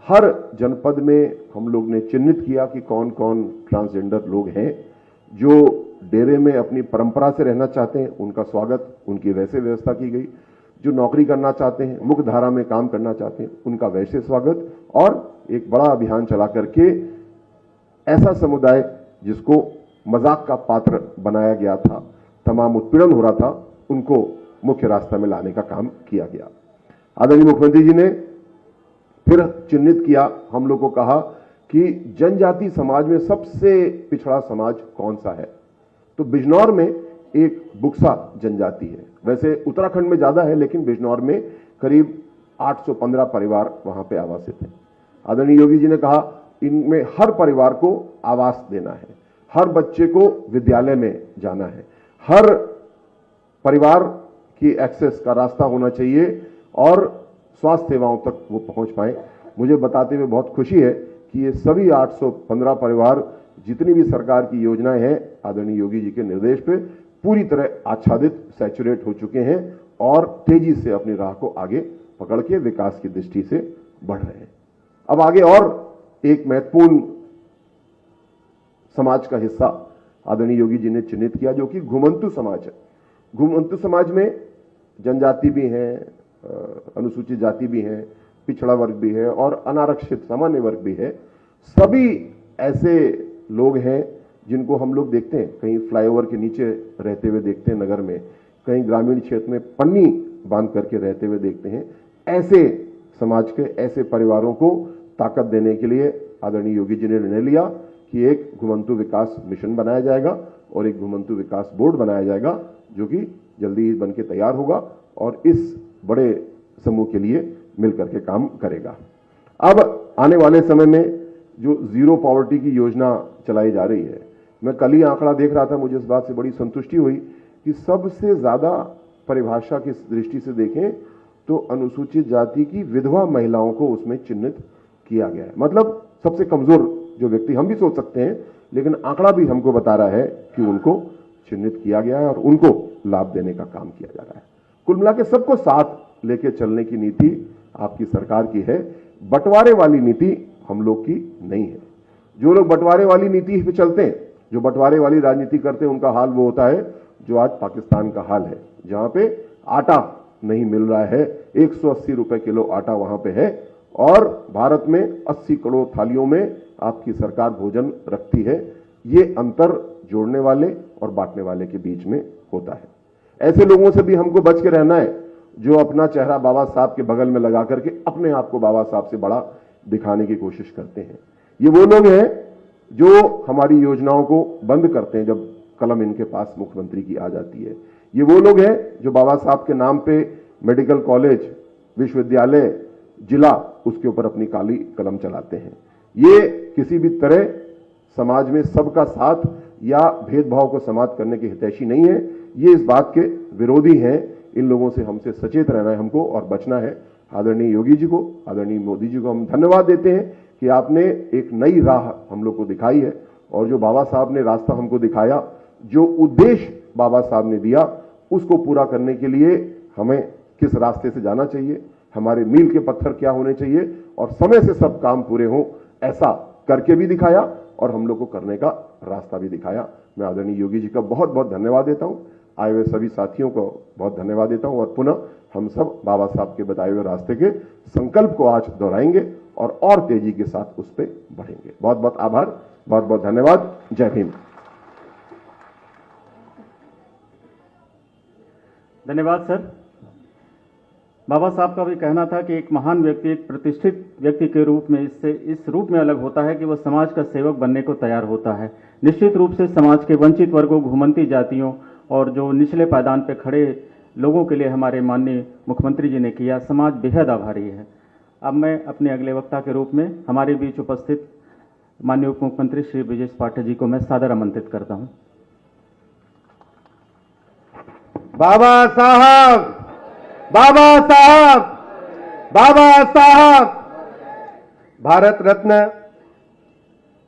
हर जनपद में हम लोग ने चिन्हित किया कि कौन कौन ट्रांसजेंडर लोग हैं जो डेरे में अपनी परंपरा से रहना चाहते हैं, उनका स्वागत, उनकी वैसे व्यवस्था की गई। जो नौकरी करना चाहते हैं, मुख्य धारा में काम करना चाहते हैं, उनका वैसे स्वागत, और एक बड़ा अभियान चला करके ऐसा समुदाय जिसको मजाक का पात्र बनाया गया था, तमाम उत्पीड़न हो रहा था, उनको मुख्य रास्ता में लाने का काम किया गया। आदरणीय मुख्यमंत्री जी ने फिर चिन्हित किया, हम लोग को कहा कि जनजाति समाज में सबसे पिछड़ा समाज कौन सा है, तो बिजनौर में एक बुक्सा जनजाति है। वैसे उत्तराखंड में ज्यादा है, लेकिन बिजनौर में करीब 815 परिवार वहां पे आवासित हैं। आदरणीय योगी जी ने कहा इनमें हर परिवार को आवास देना है, हर बच्चे को विद्यालय में जाना है, हर परिवार की एक्सेस का रास्ता होना चाहिए, और स्वास्थ्य सेवाओं तक वो पहुंच पाए। मुझे बताते हुए बहुत खुशी है कि ये सभी 815 परिवार, जितनी भी सरकार की योजनाएं हैं, आदरणीय योगी जी के निर्देश पे पूरी तरह आच्छादित, सैचुरेट हो चुके हैं, और तेजी से अपनी राह को आगे पकड़ के विकास की दृष्टि से बढ़ रहे हैं। अब आगे और एक महत्वपूर्ण समाज का हिस्सा आदरणीय योगी जी ने चिन्हित किया, जो कि घुमंतु समाज है। घुमंतु समाज में जनजाति भी हैं, अनुसूचित जाति भी हैं, पिछड़ा वर्ग भी है और अनारक्षित सामान्य वर्ग भी है। सभी ऐसे लोग हैं जिनको हम लोग देखते हैं, कहीं फ्लाईओवर के नीचे रहते हुए देखते हैं नगर में, कहीं ग्रामीण क्षेत्र में पन्नी बांध करके रहते हुए देखते हैं। ऐसे समाज के ऐसे परिवारों को ताकत देने के लिए आदरणीय योगी जी ने निर्णय लिया कि एक घुमंतु विकास मिशन बनाया जाएगा और एक घुमंतु विकास बोर्ड बनाया जाएगा, जो कि जल्दी ही बनके तैयार होगा और इस बड़े समूह के लिए मिलकर के काम करेगा। अब आने वाले समय में जो जीरो पॉवर्टी की योजना चलाई जा रही है, मैं कल ही आंकड़ा देख रहा था, मुझे इस बात से बड़ी संतुष्टि हुई कि सबसे ज्यादा परिभाषा की दृष्टि से देखें तो अनुसूचित जाति की विधवा महिलाओं को उसमें चिन्हित किया गया है। मतलब सबसे कमजोर जो व्यक्ति, हम भी सोच सकते हैं, लेकिन आंकड़ा भी हमको बता रहा है कि उनको चिन्हित किया गया है और उनको लाभ देने का काम किया जा रहा है। कुल मिला के सबको साथ लेके चलने की नीति आपकी सरकार की है, बंटवारे वाली नीति हम लोग की नहीं है। जो लोग बंटवारे वाली नीति पे चलते हैं, जो बंटवारे वाली राजनीति करते हैं, उनका हाल वो होता है जो आज पाकिस्तान का हाल है, जहां पे आटा नहीं मिल रहा है, 180 रुपए किलो आटा वहां पे है और भारत में 80 करोड़ थालियों में आपकी सरकार भोजन रखती है। ये अंतर जोड़ने वाले और बांटने वाले के बीच में होता है। ऐसे लोगों से भी हमको बच के रहना है जो अपना चेहरा बाबा साहब के बगल में लगा करके अपने आप को बाबा साहब से बड़ा दिखाने की कोशिश करते हैं। ये वो लोग हैं जो हमारी योजनाओं को बंद करते हैं जब कलम इनके पास मुख्यमंत्री की आ जाती है। ये वो लोग हैं जो बाबा साहब के नाम पे मेडिकल कॉलेज, विश्वविद्यालय, जिला, उसके ऊपर अपनी काली कलम चलाते हैं। ये किसी भी तरह समाज में सबका साथ या भेदभाव को समाप्त करने के हितैषी नहीं है। ये इस बात के विरोधी हैं। इन लोगों से हमसे सचेत रहना है हमको और बचना है। आदरणीय योगी जी को, आदरणीय मोदी जी को हम धन्यवाद देते हैं कि आपने एक नई राह हम लोग को दिखाई है और जो बाबा साहब ने रास्ता हमको दिखाया, जो उद्देश्य बाबा साहब ने दिया, उसको पूरा करने के लिए हमें किस रास्ते से जाना चाहिए, हमारे मील के पत्थर क्या होने चाहिए और समय से सब काम पूरे हों, ऐसा करके भी दिखाया और हम लोग को करने का रास्ता भी दिखाया। मैं आदरणीय योगी जी का बहुत बहुत धन्यवाद देता हूं। आए हुए सभी साथियों को बहुत धन्यवाद देता हूं और पुनः हम सब बाबा साहब के बताए हुए रास्ते के संकल्प को आज दोहराएंगे और तेजी के साथ उस पर बढ़ेंगे। बहुत बहुत आभार, बहुत बहुत धन्यवाद। जय भीम। धन्यवाद सर। बाबा साहब का भी कहना था कि एक महान व्यक्ति, एक प्रतिष्ठित व्यक्ति के रूप में इससे इस रूप में अलग होता है कि वह समाज का सेवक बनने को तैयार होता है। निश्चित रूप से समाज के वंचित वर्गों, घुमंती जातियों और जो निचले पायदान पर खड़े लोगों के लिए हमारे माननीय मुख्यमंत्री जी ने किया, समाज बेहद आभारी है। अब मैं अपने अगले वक्ता के रूप में हमारे बीच उपस्थित माननीय उप मुख्यमंत्री श्री ब्रजेश पाठक जी को मैं सादर आमंत्रित करता हूं। बाबा साहब, बाबा साहब, बाबा साहब। भारत रत्न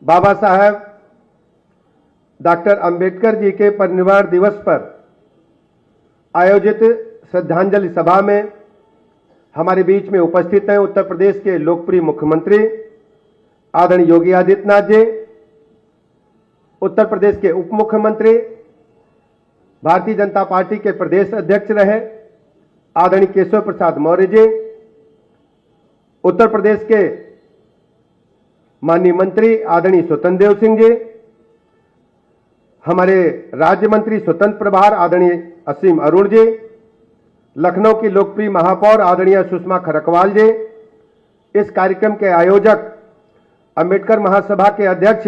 बाबा साहब डॉक्टर अंबेडकर जी के परिनिर्वाण दिवस पर आयोजित श्रद्धांजलि सभा में हमारे बीच में उपस्थित हैं उत्तर प्रदेश के लोकप्रिय मुख्यमंत्री आदरणीय योगी आदित्यनाथ जी, उत्तर प्रदेश के उप मुख्यमंत्री, भारतीय जनता पार्टी के प्रदेश अध्यक्ष रहे आदरणीय केशव प्रसाद मौर्य जी, उत्तर प्रदेश के माननीय मंत्री आदरणीय स्वतंत्र देव सिंह जी, हमारे राज्य मंत्री स्वतंत्र प्रभार आदरणीय असीम अरुण जी, लखनऊ की लोकप्रिय महापौर आदरणीय सुषमा खरकवाल जी, इस कार्यक्रम के आयोजक अंबेडकर महासभा के अध्यक्ष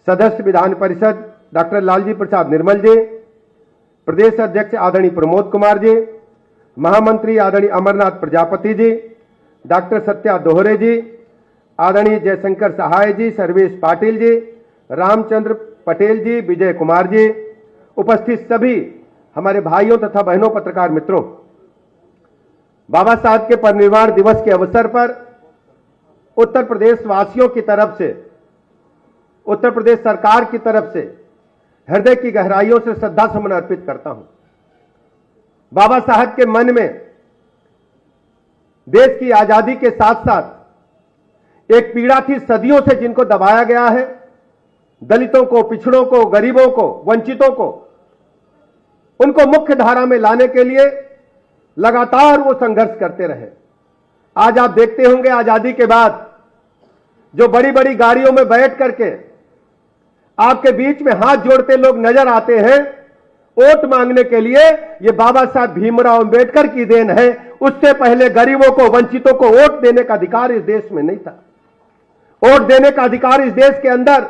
सदस्य विधान परिषद डॉक्टर लालजी प्रसाद निर्मल जी, प्रदेश अध्यक्ष आदरणीय प्रमोद कुमार जी, महामंत्री आदरणीय अमरनाथ प्रजापति जी, डॉक्टर सत्या दोहरे जी, आदरणीय जयशंकर सहाय जी, सर्वेश पाटिल जी, रामचंद्र पटेल जी, विजय कुमार जी, उपस्थित सभी हमारे भाइयों तथा बहनों पत्रकार मित्रों, बाबा साहब के परिनिर्वाण दिवस के अवसर पर उत्तर प्रदेश वासियों की तरफ से, उत्तर प्रदेश सरकार की तरफ से हृदय की गहराइयों से श्रद्धा सुमन अर्पित करता हूं। बाबा साहब के मन में देश की आजादी के साथ साथ एक पीड़ा थी सदियों से, जिनको दबाया गया है, दलितों को, पिछड़ों को, गरीबों को, वंचितों को, उनको मुख्य धारा में लाने के लिए लगातार वो संघर्ष करते रहे। आज आप देखते होंगे आजादी के बाद जो बड़ी बड़ी गाड़ियों में बैठ करके आपके बीच में हाथ जोड़ते लोग नजर आते हैं वोट मांगने के लिए, ये बाबा साहब भीमराव अंबेडकर की देन है। उससे पहले गरीबों को, वंचितों को वोट देने का अधिकार इस देश में नहीं था। वोट देने का अधिकार इस देश के अंदर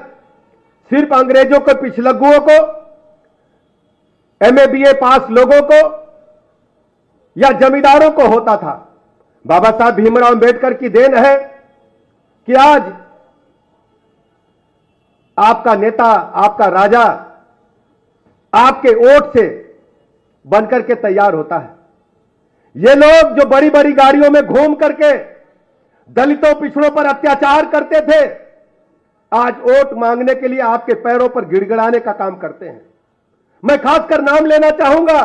सिर्फ अंग्रेजों को, पिछलग्गुओं को, एमए बीए पास लोगों को या जमींदारों को होता था। बाबा साहब भीमराव अंबेडकर की देन है कि आज आपका नेता, आपका राजा आपके वोट से बनकर के तैयार होता है। ये लोग जो बड़ी बड़ी गाड़ियों में घूम करके दलितों, पिछड़ों पर अत्याचार करते थे, आज वोट मांगने के लिए आपके पैरों पर गिड़गिड़ाने का काम करते हैं। मैं खासकर नाम लेना चाहूंगा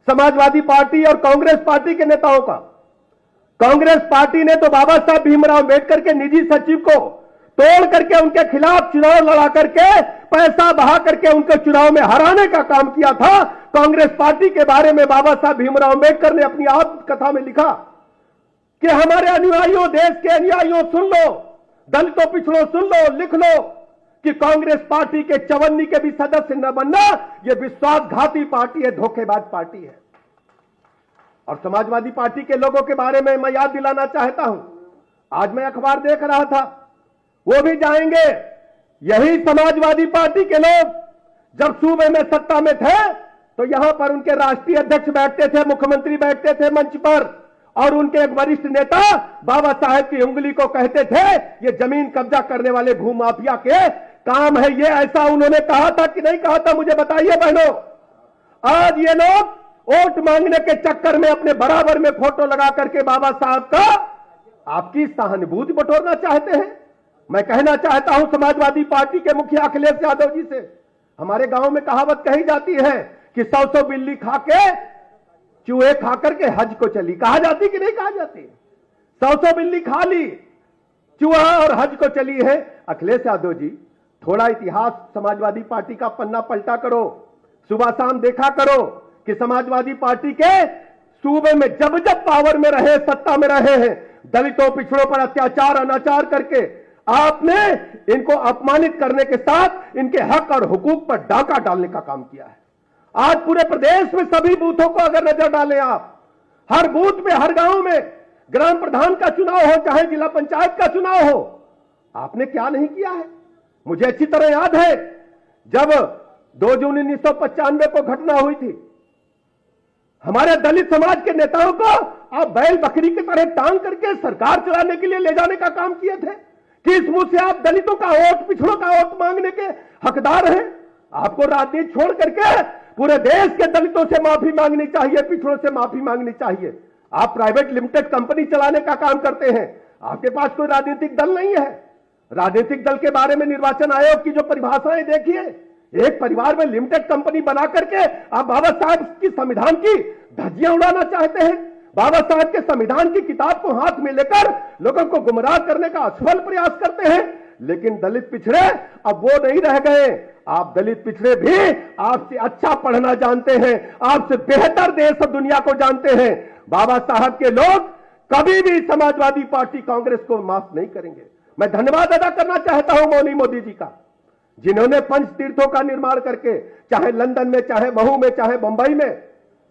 समाजवादी पार्टी और कांग्रेस पार्टी के नेताओं का। कांग्रेस पार्टी ने तो बाबा साहब भीमराव अंबेडकर के निजी सचिव को तोड़ करके उनके खिलाफ चुनाव लड़ा करके, पैसा बहा करके उनको चुनाव में हराने का काम किया था। कांग्रेस पार्टी के बारे में बाबा साहब भीमराव अंबेडकर ने अपनी आत्मकथा में लिखा कि हमारे अनुयायियों, देश के अनुयायियों सुन लो, दलितों पिछड़ों सुन लो, लिख लो कि कांग्रेस पार्टी के चवन्नी के भी सदस्य न बनना, यह विश्वासघाती पार्टी है, धोखेबाज पार्टी है। और समाजवादी पार्टी के लोगों के बारे में मैं याद दिलाना चाहता हूं। आज मैं अखबार देख रहा था, वो भी जाएंगे। यही समाजवादी पार्टी के लोग जब सूबे में सत्ता में थे तो यहां पर उनके राष्ट्रीय अध्यक्ष बैठते थे, मुख्यमंत्री बैठते थे मंच पर, और उनके एक वरिष्ठ नेता बाबा साहेब की उंगली को कहते थे ये जमीन कब्जा करने वाले भूमाफिया के काम है। ये ऐसा उन्होंने कहा था कि नहीं कहा था, मुझे बताइए बहनों। आज ये लोग वोट मांगने के चक्कर में अपने बराबर में फोटो लगा करके बाबा साहब का आपकी सहानुभूति बटोरना चाहते हैं। मैं कहना चाहता हूं समाजवादी पार्टी के मुखिया अखिलेश यादव जी से, हमारे गांव में कहावत कही जाती है कि 100 बिल्ली खा के चूहे खा करके हज को चली। कहा जाती कि नहीं कहा जाती? 100 बिल्ली खा ली, चूहा और हज को चली है। अखिलेश यादव जी, थोड़ा इतिहास समाजवादी पार्टी का पन्ना पलटा करो, सुबह शाम देखा करो कि समाजवादी पार्टी के सूबे में जब जब पावर में रहे, सत्ता में रहे हैं, दलितों पिछड़ों पर अत्याचार अनाचार करके आपने इनको अपमानित करने के साथ इनके हक और हुकूक पर डाका डालने का काम किया है। आज पूरे प्रदेश में सभी बूथों को अगर नजर डालें आप, हर बूथ में, हर गांव में ग्राम प्रधान का चुनाव हो, चाहे जिला पंचायत का चुनाव हो, आपने क्या नहीं किया है। मुझे अच्छी तरह याद है जब 2 जून 1995 को घटना हुई थी, हमारे दलित समाज के नेताओं को आप बैल बकरी की तरह टांग करके सरकार चलाने के लिए ले जाने का काम किए थे कि इस मुंह से आप दलितों का वोट, पिछड़ों का वोट मांगने के हकदार हैं। आपको राजनीति छोड़ करके पूरे देश के दलितों से माफी मांगनी चाहिए, पिछड़ों से माफी मांगनी चाहिए। आप प्राइवेट लिमिटेड कंपनी चलाने का काम करते हैं, आपके पास कोई राजनीतिक दल नहीं है। राजनीतिक दल के बारे में निर्वाचन आयोग की जो परिभाषाएं देखिए, एक परिवार में लिमिटेड कंपनी बना करके आप बाबा साहब की संविधान की धज्जियां उड़ाना चाहते हैं। बाबा साहब के संविधान की किताब को हाथ में लेकर लोगों को गुमराह करने का असफल प्रयास करते हैं। लेकिन दलित पिछड़े अब वो नहीं रह गए। आप दलित पिछड़े भी आपसे अच्छा पढ़ना जानते हैं, आपसे बेहतर देश और दुनिया को जानते हैं। बाबा साहब के लोग कभी भी समाजवादी पार्टी कांग्रेस को माफ नहीं करेंगे। मैं धन्यवाद अदा करना चाहता हूं मौनी मोदी जी का, जिन्होंने पंच तीर्थों का निर्माण करके, चाहे लंदन में, चाहे महू में, चाहे मुंबई में,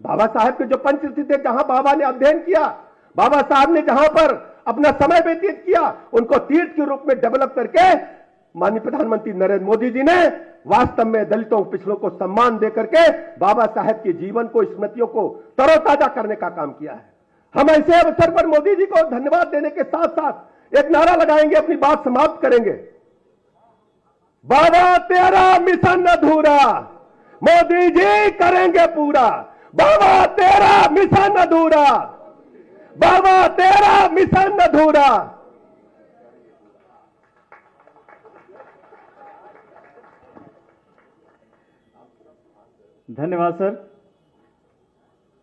बाबा साहब के जो पंच तीर्थ थे, जहां बाबा ने अध्ययन किया, बाबा साहब ने जहां पर अपना समय व्यतीत किया, उनको तीर्थ के रूप में डेवलप करके माननीय प्रधानमंत्री नरेंद्र मोदी जी ने वास्तव में दलितों पिछड़ों को सम्मान दे करके बाबा साहब के जीवन को, स्मृतियों को तरोताजा करने का काम किया है। हम ऐसे अवसर पर मोदी जी को धन्यवाद देने के साथ साथ एक नारा लगाएंगे, अपनी बात समाप्त करेंगे। बाबा तेरा मिशन अधूरा, मोदी जी करेंगे पूरा। बाबा तेरा मिशन अधूरा, बाबा तेरा मिशन अधूरा। धन्यवाद सर।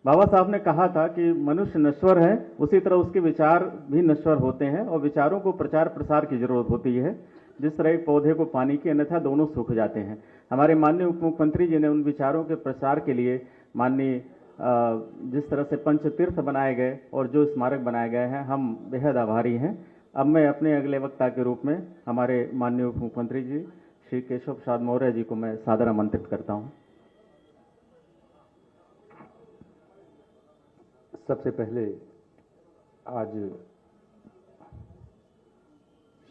बाबा साहब ने कहा था कि मनुष्य नश्वर है, उसी तरह उसके विचार भी नश्वर होते हैं और विचारों को प्रचार प्रसार की जरूरत होती है। जिस तरह एक पौधे को पानी की, अन्यथा दोनों सूख जाते हैं। हमारे माननीय उप मुख्यमंत्री जी ने उन विचारों के प्रसार के लिए माननीय जिस तरह से पंचतीर्थ बनाए गए और जो स्मारक बनाए गए हैं, हम बेहद आभारी हैं। अब मैं अपने अगले वक्ता के रूप में हमारे माननीय उप मुख्यमंत्री जी श्री केशव प्रसाद मौर्य जी को मैं सादर आमंत्रित करता हूं। सबसे पहले आज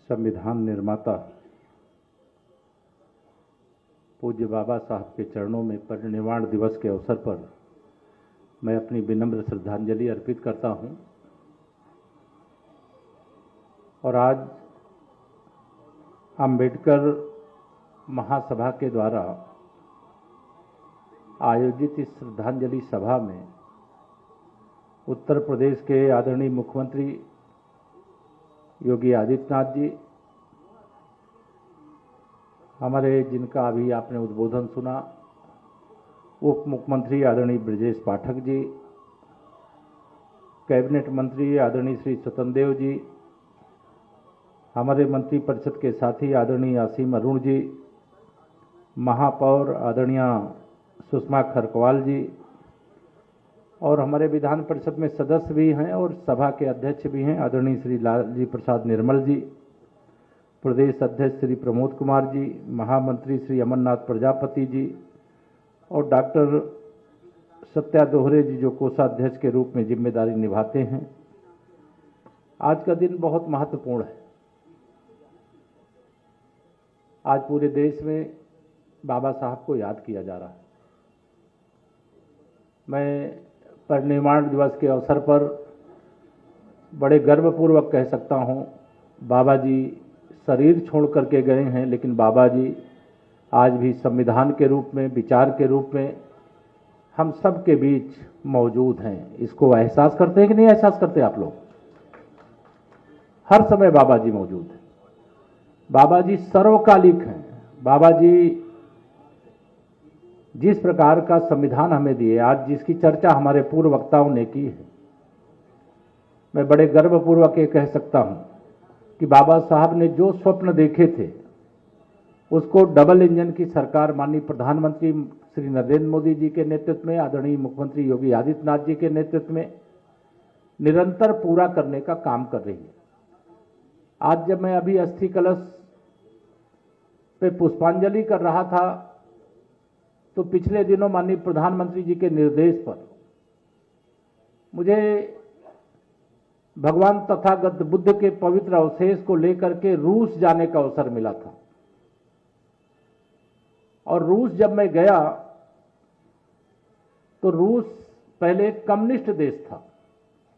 संविधान निर्माता पूज्य बाबा साहब के चरणों में परिनिर्वाण दिवस के अवसर पर मैं अपनी विनम्र श्रद्धांजलि अर्पित करता हूं। और आज अंबेडकर महासभा के द्वारा आयोजित इस श्रद्धांजलि सभा में उत्तर प्रदेश के आदरणीय मुख्यमंत्री योगी आदित्यनाथ जी, हमारे जिनका अभी आपने उद्बोधन सुना, उप मुख्यमंत्री आदरणीय ब्रजेश पाठक जी, कैबिनेट मंत्री आदरणीय श्री स्वतंत्र देव जी, हमारे मंत्रिपरिषद के साथी आदरणीय असीम अरुण जी, महापौर आदरणीय सुषमा खरकवाल जी, और हमारे विधान परिषद में सदस्य भी हैं और सभा के अध्यक्ष भी हैं आदरणीय श्री लालजी प्रसाद निर्मल जी, प्रदेश अध्यक्ष श्री प्रमोद कुमार जी, महामंत्री श्री अमरनाथ प्रजापति जी और डॉक्टर सत्या दोहरे जी जो कोषाध्यक्ष के रूप में जिम्मेदारी निभाते हैं। आज का दिन बहुत महत्वपूर्ण है। आज पूरे देश में बाबा साहब को याद किया जा रहा है। मैं परिनिर्वाण दिवस के अवसर पर बड़े गर्वपूर्वक कह सकता हूं, बाबा जी शरीर छोड़ करके गए हैं, लेकिन बाबा जी आज भी संविधान के रूप में, विचार के रूप में हम सब के बीच मौजूद हैं। इसको एहसास करते हैं कि नहीं एहसास करते आप लोग? हर समय बाबा जी मौजूद हैं। बाबा जी सर्वकालिक हैं। बाबा जी जिस प्रकार का संविधान हमें दिए, आज जिसकी चर्चा हमारे पूर्व वक्ताओं ने की है, मैं बड़े गर्वपूर्वक ये कह सकता हूं कि बाबा साहब ने जो स्वप्न देखे थे उसको डबल इंजन की सरकार माननीय प्रधानमंत्री श्री नरेंद्र मोदी जी के नेतृत्व में, आदरणीय मुख्यमंत्री योगी आदित्यनाथ जी के नेतृत्व में निरंतर पूरा करने का काम कर रही है। आज जब मैं अभी अस्थि कलश पे पुष्पांजलि कर रहा था तो पिछले दिनों माननीय प्रधानमंत्री जी के निर्देश पर मुझे भगवान तथागत बुद्ध के पवित्र अवशेष को लेकर के रूस जाने का अवसर मिला था। और रूस जब मैं गया तो रूस पहले एक कम्युनिस्ट देश था,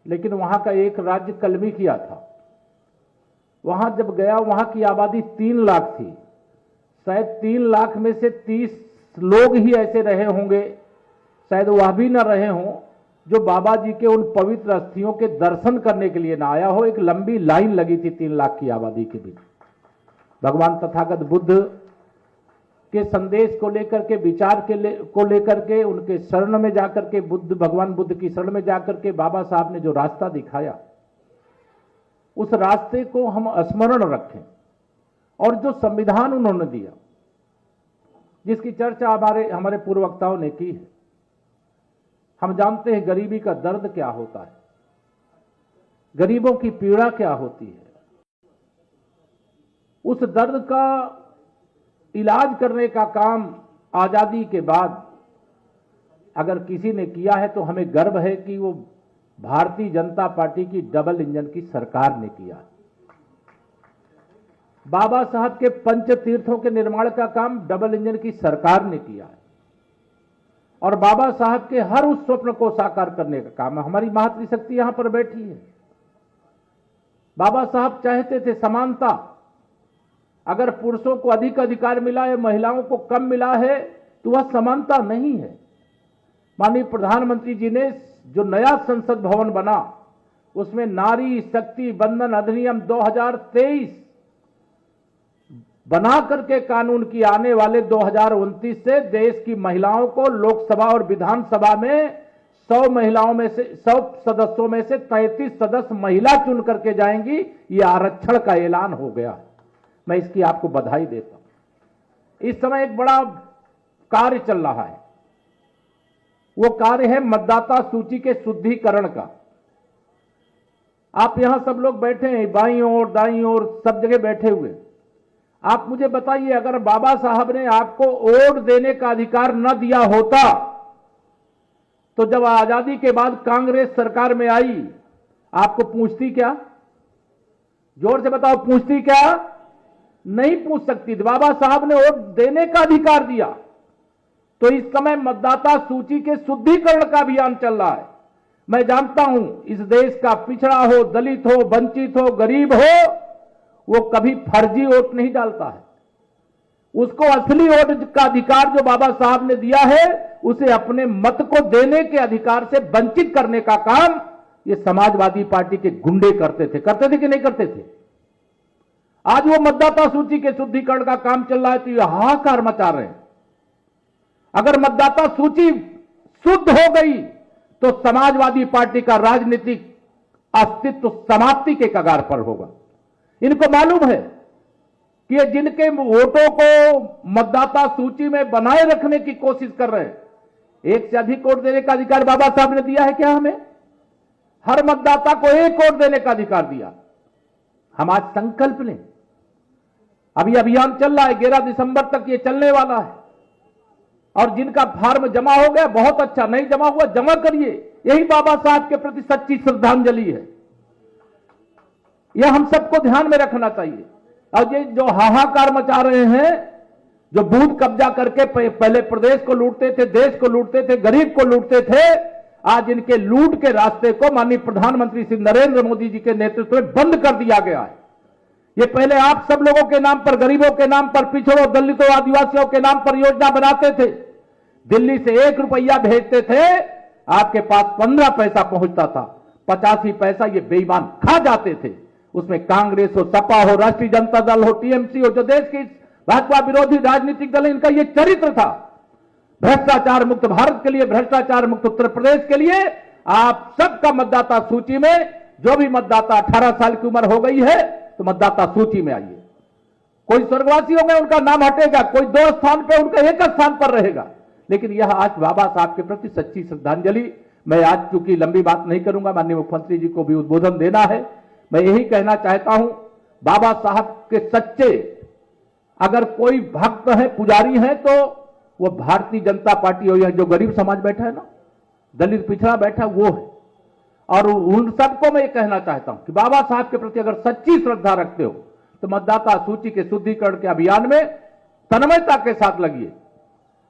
लेकिन वहां का एक राज्य कलमी किया था। वहां जब गया, वहां की आबादी 3 लाख थी। शायद 3 लाख में से 30 लोग ही ऐसे रहे होंगे, शायद वह भी न रहे हों, जो बाबा जी के उन पवित्र अस्थियों के दर्शन करने के लिए ना आया हो। एक लंबी लाइन लगी थी 3 लाख की आबादी के बीच। भगवान तथागत बुद्ध के संदेश को लेकर के, विचार को लेकर के, उनके शरण में जाकर के, भगवान बुद्ध की शरण में जाकर के बाबा साहब ने जो रास्ता दिखाया, उस रास्ते को हम स्मरण रखें। और जो संविधान उन्होंने दिया, जिसकी चर्चा हमारे पूर्व वक्ताओं ने की है, हम जानते हैं गरीबी का दर्द क्या होता है, गरीबों की पीड़ा क्या होती है। उस दर्द का इलाज करने का काम आजादी के बाद अगर किसी ने किया है तो हमें गर्व है कि वो भारतीय जनता पार्टी की डबल इंजन की सरकार ने किया। बाबा साहब के पंच तीर्थों के निर्माण का काम डबल इंजन की सरकार ने किया है। और बाबा साहब के हर उस स्वप्न को साकार करने का काम हमारी मातृशक्ति यहां पर बैठी है। बाबा साहब चाहते थे समानता। अगर पुरुषों को अधिक अधिकार मिला है, महिलाओं को कम मिला है, तो वह समानता नहीं है। माननीय प्रधानमंत्री जी ने जो नया संसद भवन बना, उसमें नारी शक्ति बंधन अधिनियम 2023 बना करके कानून की आने वाले 2029 से देश की महिलाओं को लोकसभा और विधानसभा में 100 महिलाओं में से 100 सदस्यों में से 33 सदस्य महिला चुन करके जाएंगी। ये आरक्षण का ऐलान हो गया। मैं इसकी आपको बधाई देता हूं। इस समय एक बड़ा कार्य चल रहा है। वो कार्य है मतदाता सूची के शुद्धिकरण का। आप यहां सब लोग बैठे हैं, बाईं ओर दाईं ओर सब जगह बैठे हुए। आप मुझे बताइए, अगर बाबा साहब ने आपको वोट देने का अधिकार न दिया होता तो जब आजादी के बाद कांग्रेस सरकार में आई, आपको पूछती क्या? जोर से बताओ, पूछती क्या? नहीं पूछ सकती थी। बाबा साहब ने वोट देने का अधिकार दिया। तो इस समय मतदाता सूची के शुद्धिकरण का अभियान चल रहा है। मैं जानता हूं इस देश का पिछड़ा हो, दलित हो, वंचित हो, गरीब हो, वो कभी फर्जी वोट नहीं डालता है। उसको असली वोट का अधिकार जो बाबा साहब ने दिया है, उसे अपने मत को देने के अधिकार से वंचित करने का काम ये समाजवादी पार्टी के गुंडे करते थे कि नहीं करते थे? आज वो मतदाता सूची के शुद्धिकरण का काम चल रहा है तो ये हाहाकार मचा रहे हैं। अगर मतदाता सूची शुद्ध हो गई तो समाजवादी पार्टी का राजनीतिक अस्तित्व समाप्ति के कगार पर होगा। इनको मालूम है कि ये जिनके वोटों को मतदाता सूची में बनाए रखने की कोशिश कर रहे हैं, एक से अधिक वोट देने का अधिकार बाबा साहब ने दिया है क्या हमें? हर मतदाता को एक वोट देने का अधिकार दिया। हम आज संकल्प लें। अभी अभियान चल रहा है, 11 दिसंबर तक ये चलने वाला है। और जिनका फार्म जमा हो गया बहुत अच्छा, नहीं जमा हुआ जमा करिए। यही बाबा साहब के प्रति सच्ची श्रद्धांजलि है। यह हम सबको ध्यान में रखना चाहिए। और ये जो हाहाकार मचा रहे हैं, जो बूथ कब्जा करके पहले प्रदेश को लूटते थे, देश को लूटते थे, गरीब को लूटते थे, आज इनके लूट के रास्ते को माननीय प्रधानमंत्री श्री नरेंद्र मोदी जी के नेतृत्व में बंद कर दिया गया है। ये पहले आप सब लोगों के नाम पर, गरीबों के नाम पर, पिछड़ों, दलितों, आदिवासियों के नाम पर योजना बनाते थे। दिल्ली से 1 रुपया भेजते थे, आपके पास 15 पैसा पहुंचता था। 85 पैसा ये बेईमान खा जाते थे। उसमें कांग्रेस हो, सपा हो, राष्ट्रीय जनता दल हो, टीएमसी हो, जो देश की भाजपा विरोधी राजनीतिक दल है, इनका ये चरित्र था। भ्रष्टाचार मुक्त भारत के लिए, भ्रष्टाचार मुक्त उत्तर प्रदेश के लिए आप सबका मतदाता सूची में, जो भी मतदाता 18 साल की उम्र हो गई है तो मतदाता सूची में आइए। कोई स्वर्गवासियों में उनका नाम हटेगा, कोई 2 स्थान पर, उनका 1 स्थान पर रहेगा। लेकिन यह आज बाबा साहब के प्रति सच्ची श्रद्धांजलि। मैं आज चूंकि लंबी बात नहीं करूंगा, माननीय मुख्यमंत्री जी को भी उद्बोधन देना है। मैं यही कहना चाहता हूं, बाबा साहब के सच्चे अगर कोई भक्त है, पुजारी है, तो वो भारतीय जनता पार्टी हो, या जो गरीब समाज बैठा है ना, दलित पिछड़ा बैठा, वो है। और उन सबको मैं ये कहना चाहता हूं कि बाबा साहब के प्रति अगर सच्ची श्रद्धा रखते हो तो मतदाता सूची के शुद्धिकरण के अभियान में तन्मयता के साथ लगिए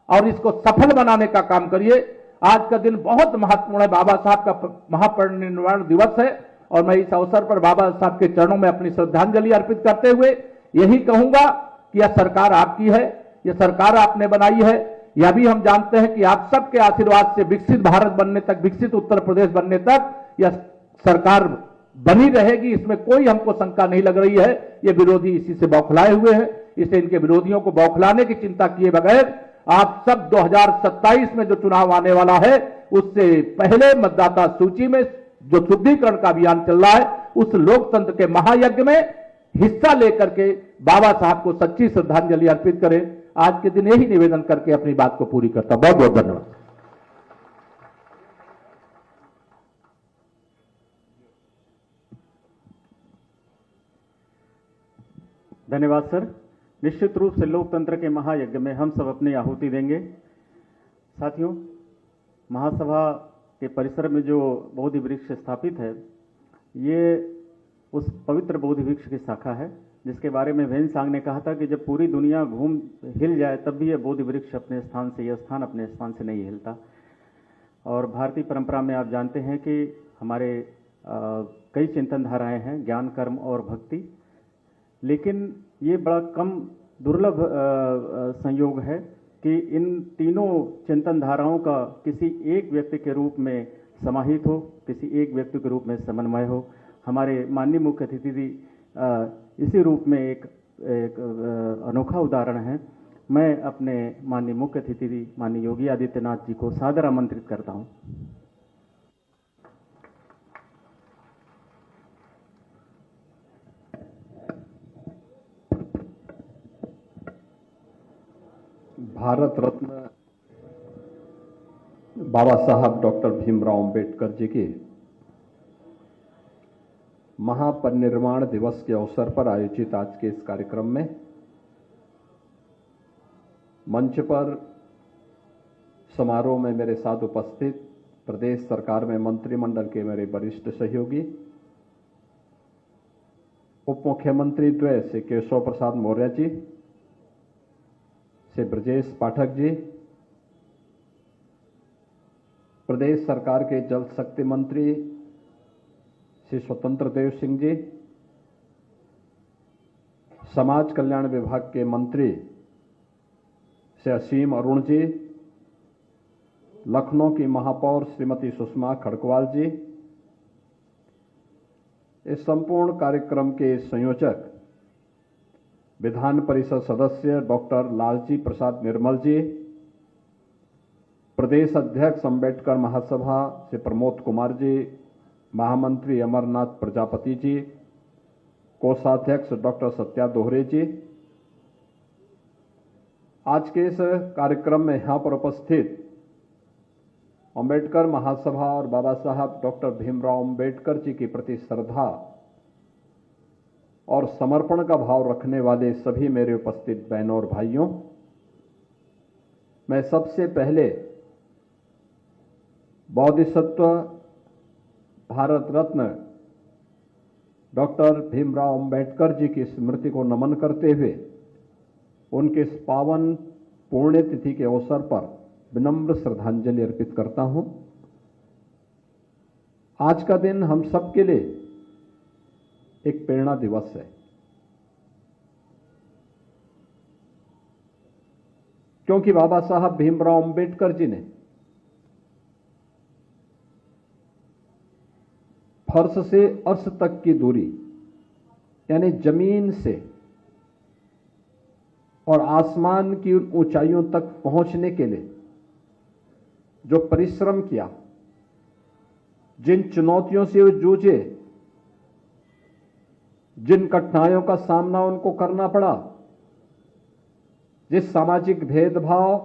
और इसको सफल बनाने का काम करिए। आज का दिन बहुत महत्वपूर्ण है, बाबा साहब का महापरिनिर्वाण दिवस है और मैं इस अवसर पर बाबा साहब के चरणों में अपनी श्रद्धांजलि अर्पित करते हुए यही कहूंगा कि यह सरकार आपकी है, यह सरकार आपने बनाई है। यह भी हम जानते हैं कि आप सबके आशीर्वाद से विकसित भारत बनने तक, विकसित उत्तर प्रदेश बनने तक यह सरकार बनी रहेगी, इसमें कोई हमको शंका नहीं लग रही है। ये विरोधी इसी से बौखलाए हुए हैं, इसलिए इनके विरोधियों को बौखलाने की चिंता किए बगैर आप सब 2027 में जो चुनाव आने वाला है, उससे पहले मतदाता सूची में जो शुद्धिकरण का अभियान चल रहा है, उस लोकतंत्र के महायज्ञ में हिस्सा लेकर के बाबा साहब को सच्ची श्रद्धांजलि अर्पित करें। आज के दिन यही निवेदन करके अपनी बात को पूरी करता हूं। बहुत बहुत धन्यवाद। धन्यवाद सर। निश्चित रूप से लोकतंत्र के महायज्ञ में हम सब अपनी आहुति देंगे। साथियों, महासभा के परिसर में जो बोधि वृक्ष स्थापित है, ये उस पवित्र बोधि वृक्ष की शाखा है जिसके बारे में वेन सांग ने कहा था कि जब पूरी दुनिया घूम हिल जाए तब भी यह बोधि वृक्ष अपने स्थान से, यह स्थान अपने स्थान से नहीं हिलता। और भारतीय परंपरा में आप जानते हैं कि हमारे कई चिंतन धाराएं हैं, ज्ञान, कर्म और भक्ति। लेकिन ये बड़ा कम दुर्लभ संयोग है कि इन तीनों चिंतन धाराओं का किसी एक व्यक्ति के रूप में समाहित हो, किसी एक व्यक्ति के रूप में समन्वय हो। हमारे माननीय मुख्य अतिथि जी इसी रूप में एक अनोखा उदाहरण है। मैं अपने माननीय मुख्य अतिथि जी माननीय योगी आदित्यनाथ जी को सादर आमंत्रित करता हूं। भारत रत्न बाबा साहब डॉक्टर भीमराव अंबेडकर जी के महापरिनिर्वाण दिवस के अवसर पर आयोजित आज के इस कार्यक्रम में मंच पर समारोह में मेरे साथ उपस्थित प्रदेश सरकार में मंत्रिमंडल के मेरे वरिष्ठ सहयोगी, उप मुख्यमंत्री द्वय श्री केशव प्रसाद मौर्य जी, श्री ब्रजेश पाठक जी, प्रदेश सरकार के जल शक्ति मंत्री श्री स्वतंत्र देव सिंह जी, समाज कल्याण विभाग के मंत्री श्री असीम अरुण जी, लखनऊ की महापौर श्रीमती सुषमा खड़गवाल जी, इस संपूर्ण कार्यक्रम के संयोजक विधान परिषद सदस्य डॉक्टर लालजी प्रसाद निर्मल जी, प्रदेश अध्यक्ष अंबेडकर महासभा से प्रमोद कुमार जी, महामंत्री अमरनाथ प्रजापति जी, कोषाध्यक्ष डॉक्टर सत्या दोहरे जी, आज के इस कार्यक्रम में यहां पर उपस्थित अंबेडकर महासभा और बाबा साहब डॉक्टर भीमराव अंबेडकर जी के प्रति श्रद्धा और समर्पण का भाव रखने वाले सभी मेरे उपस्थित बहनों और भाइयों, मैं सबसे पहले बोधिसत्व भारत रत्न डॉक्टर भीमराव अंबेडकर जी की स्मृति को नमन करते हुए उनके इस पावन पुण्यतिथि के अवसर पर विनम्र श्रद्धांजलि अर्पित करता हूं। आज का दिन हम सबके लिए एक प्रेरणा दिवस है, क्योंकि बाबा साहब भीमराव अंबेडकर जी ने फर्श से अर्श तक की दूरी यानी जमीन से और आसमान की ऊंचाइयों तक पहुंचने के लिए जो परिश्रम किया, जिन चुनौतियों से वो जूझे, जिन कठिनाइयों का सामना उनको करना पड़ा, जिस सामाजिक भेदभाव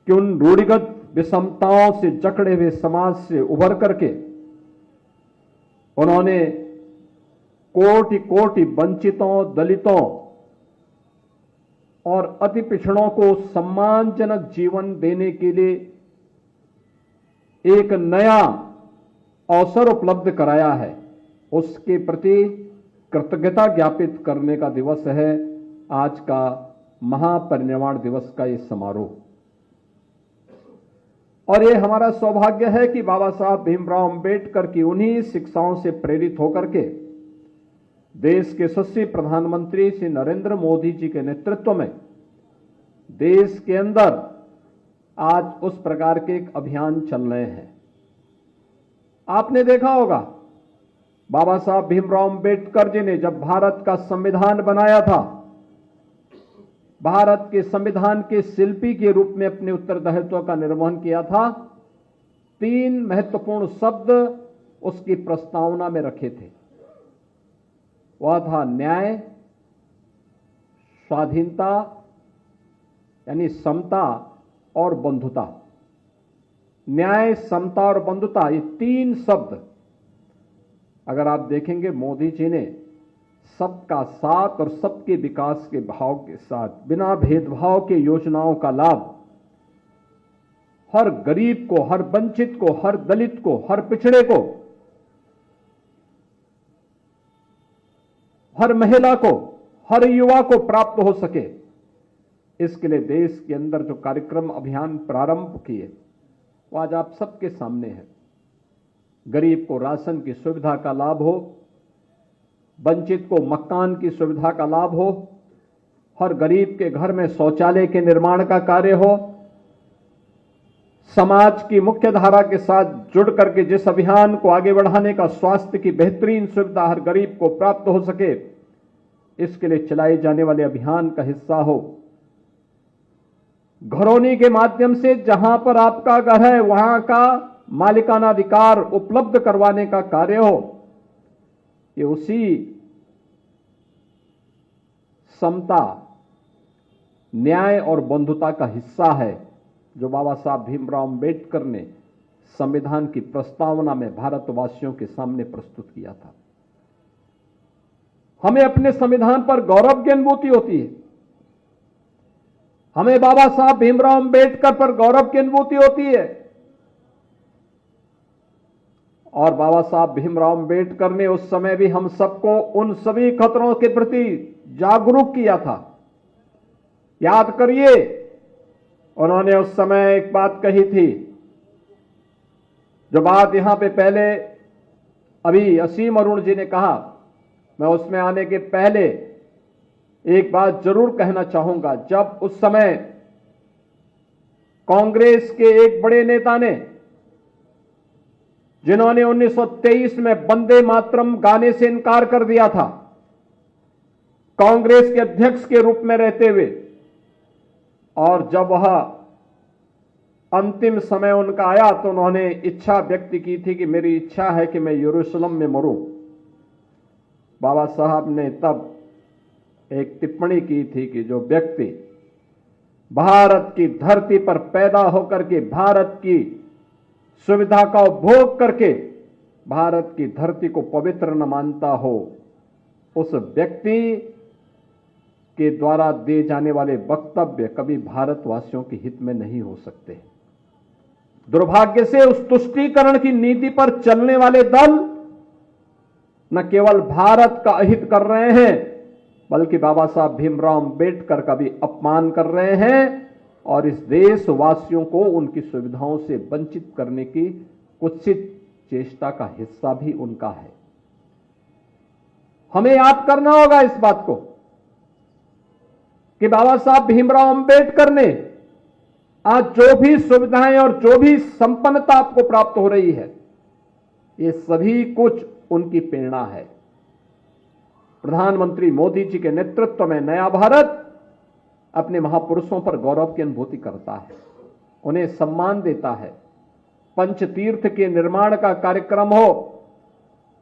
कि उन रूढ़िगत विषमताओं से जकड़े हुए समाज से उभर करके उन्होंने कोटि कोटि वंचितों, दलितों और अति पिछड़ों को सम्मानजनक जीवन देने के लिए एक नया अवसर उपलब्ध कराया है, उसके प्रति कृतज्ञता ज्ञापित करने का दिवस है आज का महापरिनिर्वाण दिवस का ये समारोह। और ये हमारा सौभाग्य है कि बाबा साहब भीमराव अंबेडकर की उन्हीं शिक्षाओं से प्रेरित होकर के देश के यशस्वी प्रधानमंत्री श्री नरेंद्र मोदी जी के नेतृत्व में देश के अंदर आज उस प्रकार के एक अभियान चल रहे हैं। आपने देखा होगा बाबा साहब भीमराव अंबेडकर जी ने जब भारत का संविधान बनाया था, भारत के संविधान के शिल्पी के रूप में अपने उत्तरदायित्व का निर्वहन किया था। 3 महत्वपूर्ण शब्द उसकी प्रस्तावना में रखे थे, वह था न्याय, स्वाधीनता यानी समता और बंधुता। न्याय, समता और बंधुता, ये 3 शब्द अगर आप देखेंगे मोदी जी ने सबका साथ और सबके विकास के भाव के साथ बिना भेदभाव के योजनाओं का लाभ हर गरीब को, हर वंचित को, हर दलित को, हर पिछड़े को, हर महिला को, हर युवा को प्राप्त हो सके, इसके लिए देश के अंदर जो कार्यक्रम अभियान प्रारंभ किए वो आज आप सबके सामने है। गरीब को राशन की सुविधा का लाभ हो, वंचित को मकान की सुविधा का लाभ हो, हर गरीब के घर में शौचालय के निर्माण का कार्य हो, समाज की मुख्य धारा के साथ जुड़ करके जिस अभियान को आगे बढ़ाने का स्वास्थ्य की बेहतरीन सुविधा हर गरीब को प्राप्त हो सके, इसके लिए चलाए जाने वाले अभियान का हिस्सा हो। घरौनी के माध्यम से जहां पर आपका घर है वहां का मालिकाना अधिकार उपलब्ध करवाने का कार्य हो, ये उसी समता, न्याय और बंधुता का हिस्सा है जो बाबा साहब भीमराव अंबेडकर ने संविधान की प्रस्तावना में भारतवासियों के सामने प्रस्तुत किया था। हमें अपने संविधान पर गौरव की अनुभूति होती है, हमें बाबा साहब भीमराव अंबेडकर पर गौरव की अनुभूति होती है। और बाबा साहब भीमराव अंबेडकर ने उस समय भी हम सबको उन सभी खतरों के प्रति जागरूक किया था। याद करिए, उन्होंने उस समय एक बात कही थी, जो बात यहां पे पहले अभी असीम अरुण जी ने कहा, मैं उसमें आने के पहले एक बात जरूर कहना चाहूंगा। जब उस समय कांग्रेस के एक बड़े नेता ने, जिन्होंने 1923 में वंदे मातरम गाने से इनकार कर दिया था, कांग्रेस के अध्यक्ष के रूप में रहते हुए, और जब वह अंतिम समय उनका आया तो उन्होंने इच्छा व्यक्त की थी कि मेरी इच्छा है कि मैं यरूशलेम में मरूं। बाबा साहब ने तब एक टिप्पणी की थी कि जो व्यक्ति भारत की धरती पर पैदा होकर के भारत की सुविधा का उपभोग करके भारत की धरती को पवित्र न मानता हो, उस व्यक्ति के द्वारा दिए जाने वाले वक्तव्य कभी भारतवासियों के हित में नहीं हो सकते। दुर्भाग्य से उस तुष्टीकरण की नीति पर चलने वाले दल न केवल भारत का अहित कर रहे हैं, बल्कि बाबा साहब भीमराव अंबेडकर का भी अपमान कर रहे हैं और इस देशवासियों को उनकी सुविधाओं से वंचित करने की कुत्सित चेष्टा का हिस्सा भी उनका है। हमें याद करना होगा इस बात को कि बाबा साहब भीमराव अंबेडकर ने आज जो भी सुविधाएं और जो भी संपन्नता आपको प्राप्त हो रही है, ये सभी कुछ उनकी प्रेरणा है। प्रधानमंत्री मोदी जी के नेतृत्व में नया भारत अपने महापुरुषों पर गौरव की अनुभूति करता है, उन्हें सम्मान देता है। पंचतीर्थ के निर्माण का कार्यक्रम हो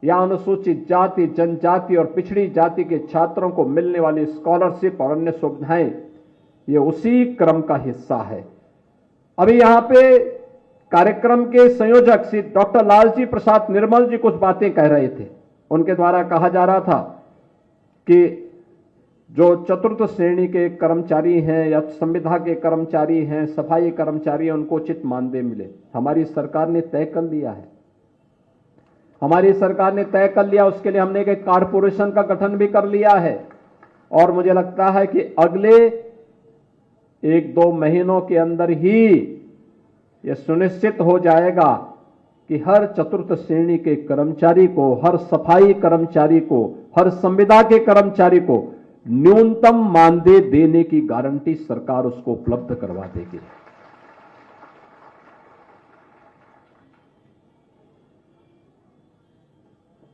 या अनुसूचित जाति, जनजाति और पिछड़ी जाति के छात्रों को मिलने वाली स्कॉलरशिप और अन्य सुविधाएं, ये उसी क्रम का हिस्सा है। अभी यहां पे कार्यक्रम के संयोजक श्री डॉक्टर लालजी प्रसाद निर्मल जी कुछ बातें कह रहे थे। उनके द्वारा कहा जा रहा था कि जो चतुर्थ श्रेणी के कर्मचारी हैं या संविदा के कर्मचारी हैं, सफाई कर्मचारी हैं, उनको उचित मानदेय मिले। हमारी सरकार ने तय कर लिया है, हमारी सरकार ने तय कर लिया। उसके लिए हमने एक कारपोरेशन का गठन भी कर लिया है और मुझे लगता है कि अगले 1-2 महीनों के अंदर ही यह सुनिश्चित हो जाएगा कि हर चतुर्थ श्रेणी के कर्मचारी को, हर सफाई कर्मचारी को, हर संविदा के कर्मचारी को न्यूनतम मानदेय देने की गारंटी सरकार उसको उपलब्ध करवा देगी।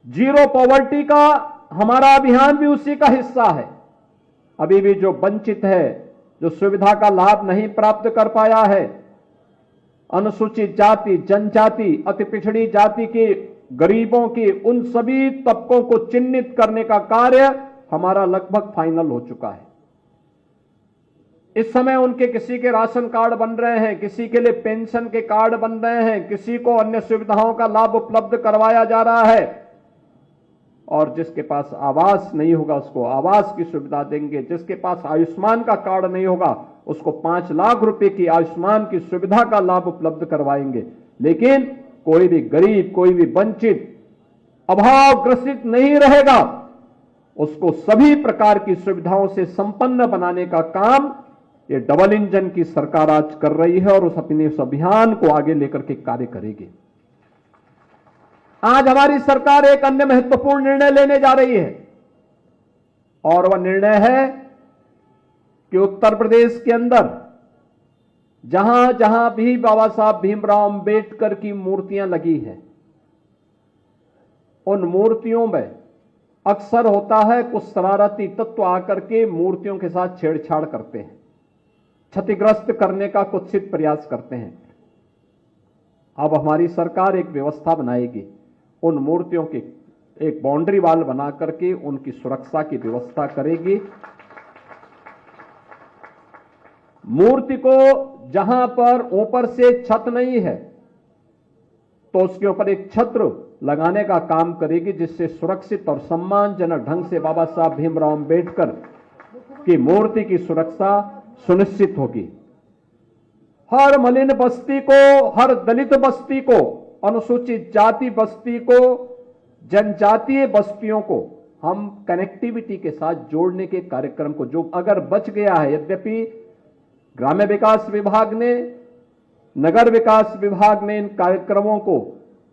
जीरो पॉवर्टी का हमारा अभियान भी उसी का हिस्सा है। अभी भी जो वंचित है, जो सुविधा का लाभ नहीं प्राप्त कर पाया है, अनुसूचित जाति, जनजाति, अति पिछड़ी जाति के गरीबों के, उन सभी तबकों को चिन्हित करने का कार्य हमारा लगभग फाइनल हो चुका है। इस समय उनके किसी के राशन कार्ड बन रहे हैं, किसी के लिए पेंशन के कार्ड बन रहे हैं, किसी को अन्य सुविधाओं का लाभ उपलब्ध करवाया जा रहा है। और जिसके पास आवास नहीं होगा उसको आवास की सुविधा देंगे, जिसके पास आयुष्मान का कार्ड नहीं होगा उसको 5 लाख रुपए की आयुष्मान की सुविधा का लाभ उपलब्ध करवाएंगे। लेकिन कोई भी गरीब, कोई भी वंचित, अभावग्रसित नहीं रहेगा। उसको सभी प्रकार की सुविधाओं से संपन्न बनाने का काम ये डबल इंजन की सरकार आज कर रही है और उस अपने उस अभियान को आगे लेकर के कार्य करेगी। आज हमारी सरकार एक अन्य महत्वपूर्ण निर्णय लेने जा रही है और वह निर्णय है कि उत्तर प्रदेश के अंदर जहां जहां भी बाबा साहब भीमराव अंबेडकर की मूर्तियां लगी हैं, उन मूर्तियों में अक्सर होता है कुछ शरारती तत्व आकर के मूर्तियों के साथ छेड़छाड़ करते हैं, क्षतिग्रस्त करने का कुत्सित प्रयास करते हैं। अब हमारी सरकार एक व्यवस्था बनाएगी, उन मूर्तियों की एक बाउंड्री वाल बना करके उनकी सुरक्षा की व्यवस्था करेगी। मूर्ति को जहां पर ऊपर से छत नहीं है तो उसके ऊपर एक छत्र लगाने का काम करेगी, जिससे सुरक्षित और सम्मानजनक ढंग से बाबा साहब भीमराव अंबेडकर की मूर्ति की सुरक्षा सुनिश्चित होगी। हर मलिन बस्ती को, हर दलित बस्ती को, अनुसूचित जाति बस्ती को, जनजातीय बस्तियों को हम कनेक्टिविटी के साथ जोड़ने के कार्यक्रम को, जो अगर बच गया है, यद्यपि ग्राम्य विकास विभाग ने, नगर विकास विभाग ने इन कार्यक्रमों को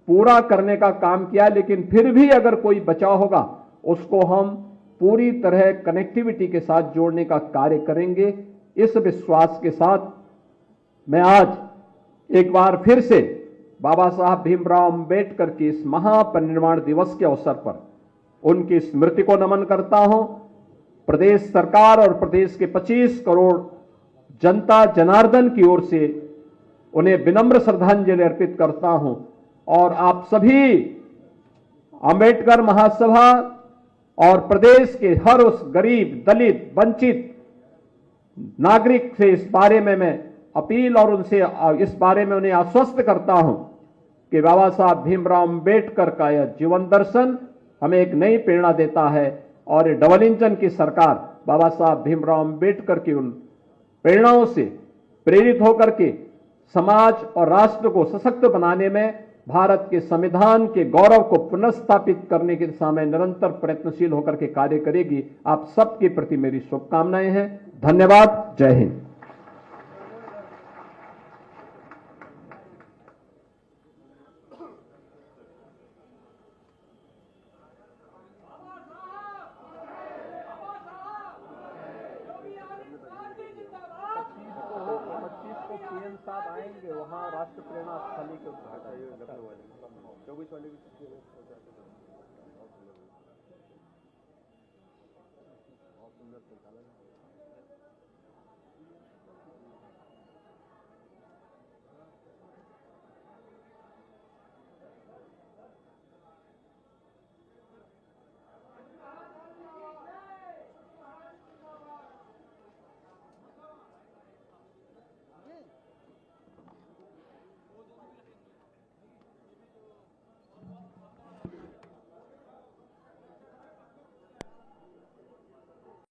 पूरा करने का काम किया, लेकिन फिर भी अगर कोई बचा होगा उसको हम पूरी तरह कनेक्टिविटी के साथ जोड़ने का कार्य करेंगे। इस विश्वास के साथ मैं आज एक बार फिर से बाबा साहब भीमराव अंबेडकर की इस महापरिनिर्वाण दिवस के अवसर पर उनकी स्मृति को नमन करता हूं। प्रदेश सरकार और प्रदेश के 25 करोड़ जनता जनार्दन की ओर से उन्हें विनम्र श्रद्धांजलि अर्पित करता हूं और आप सभी अंबेडकर महासभा और प्रदेश के हर उस गरीब, दलित, वंचित नागरिक से इस बारे में मैं अपील और उनसे इस बारे में उन्हें आश्वस्त करता हूं कि बाबा साहब भीमराव अंबेडकर का यह जीवन दर्शन हमें एक नई प्रेरणा देता है और डबल इंजन की सरकार बाबा साहब भीमराव अंबेडकर की उन प्रेरणाओं से प्रेरित होकर के समाज और राष्ट्र को सशक्त बनाने में, भारत के संविधान के गौरव को पुनर्स्थापित करने की दिशा में निरंतर प्रयत्नशील होकर के कार्य करेगी। आप सबके प्रति मेरी शुभकामनाएं हैं। धन्यवाद। जय हिंद। साहब आएंगे वहां राष्ट्र प्रेरणा स्थली के उद्घाटन 24 वाले भी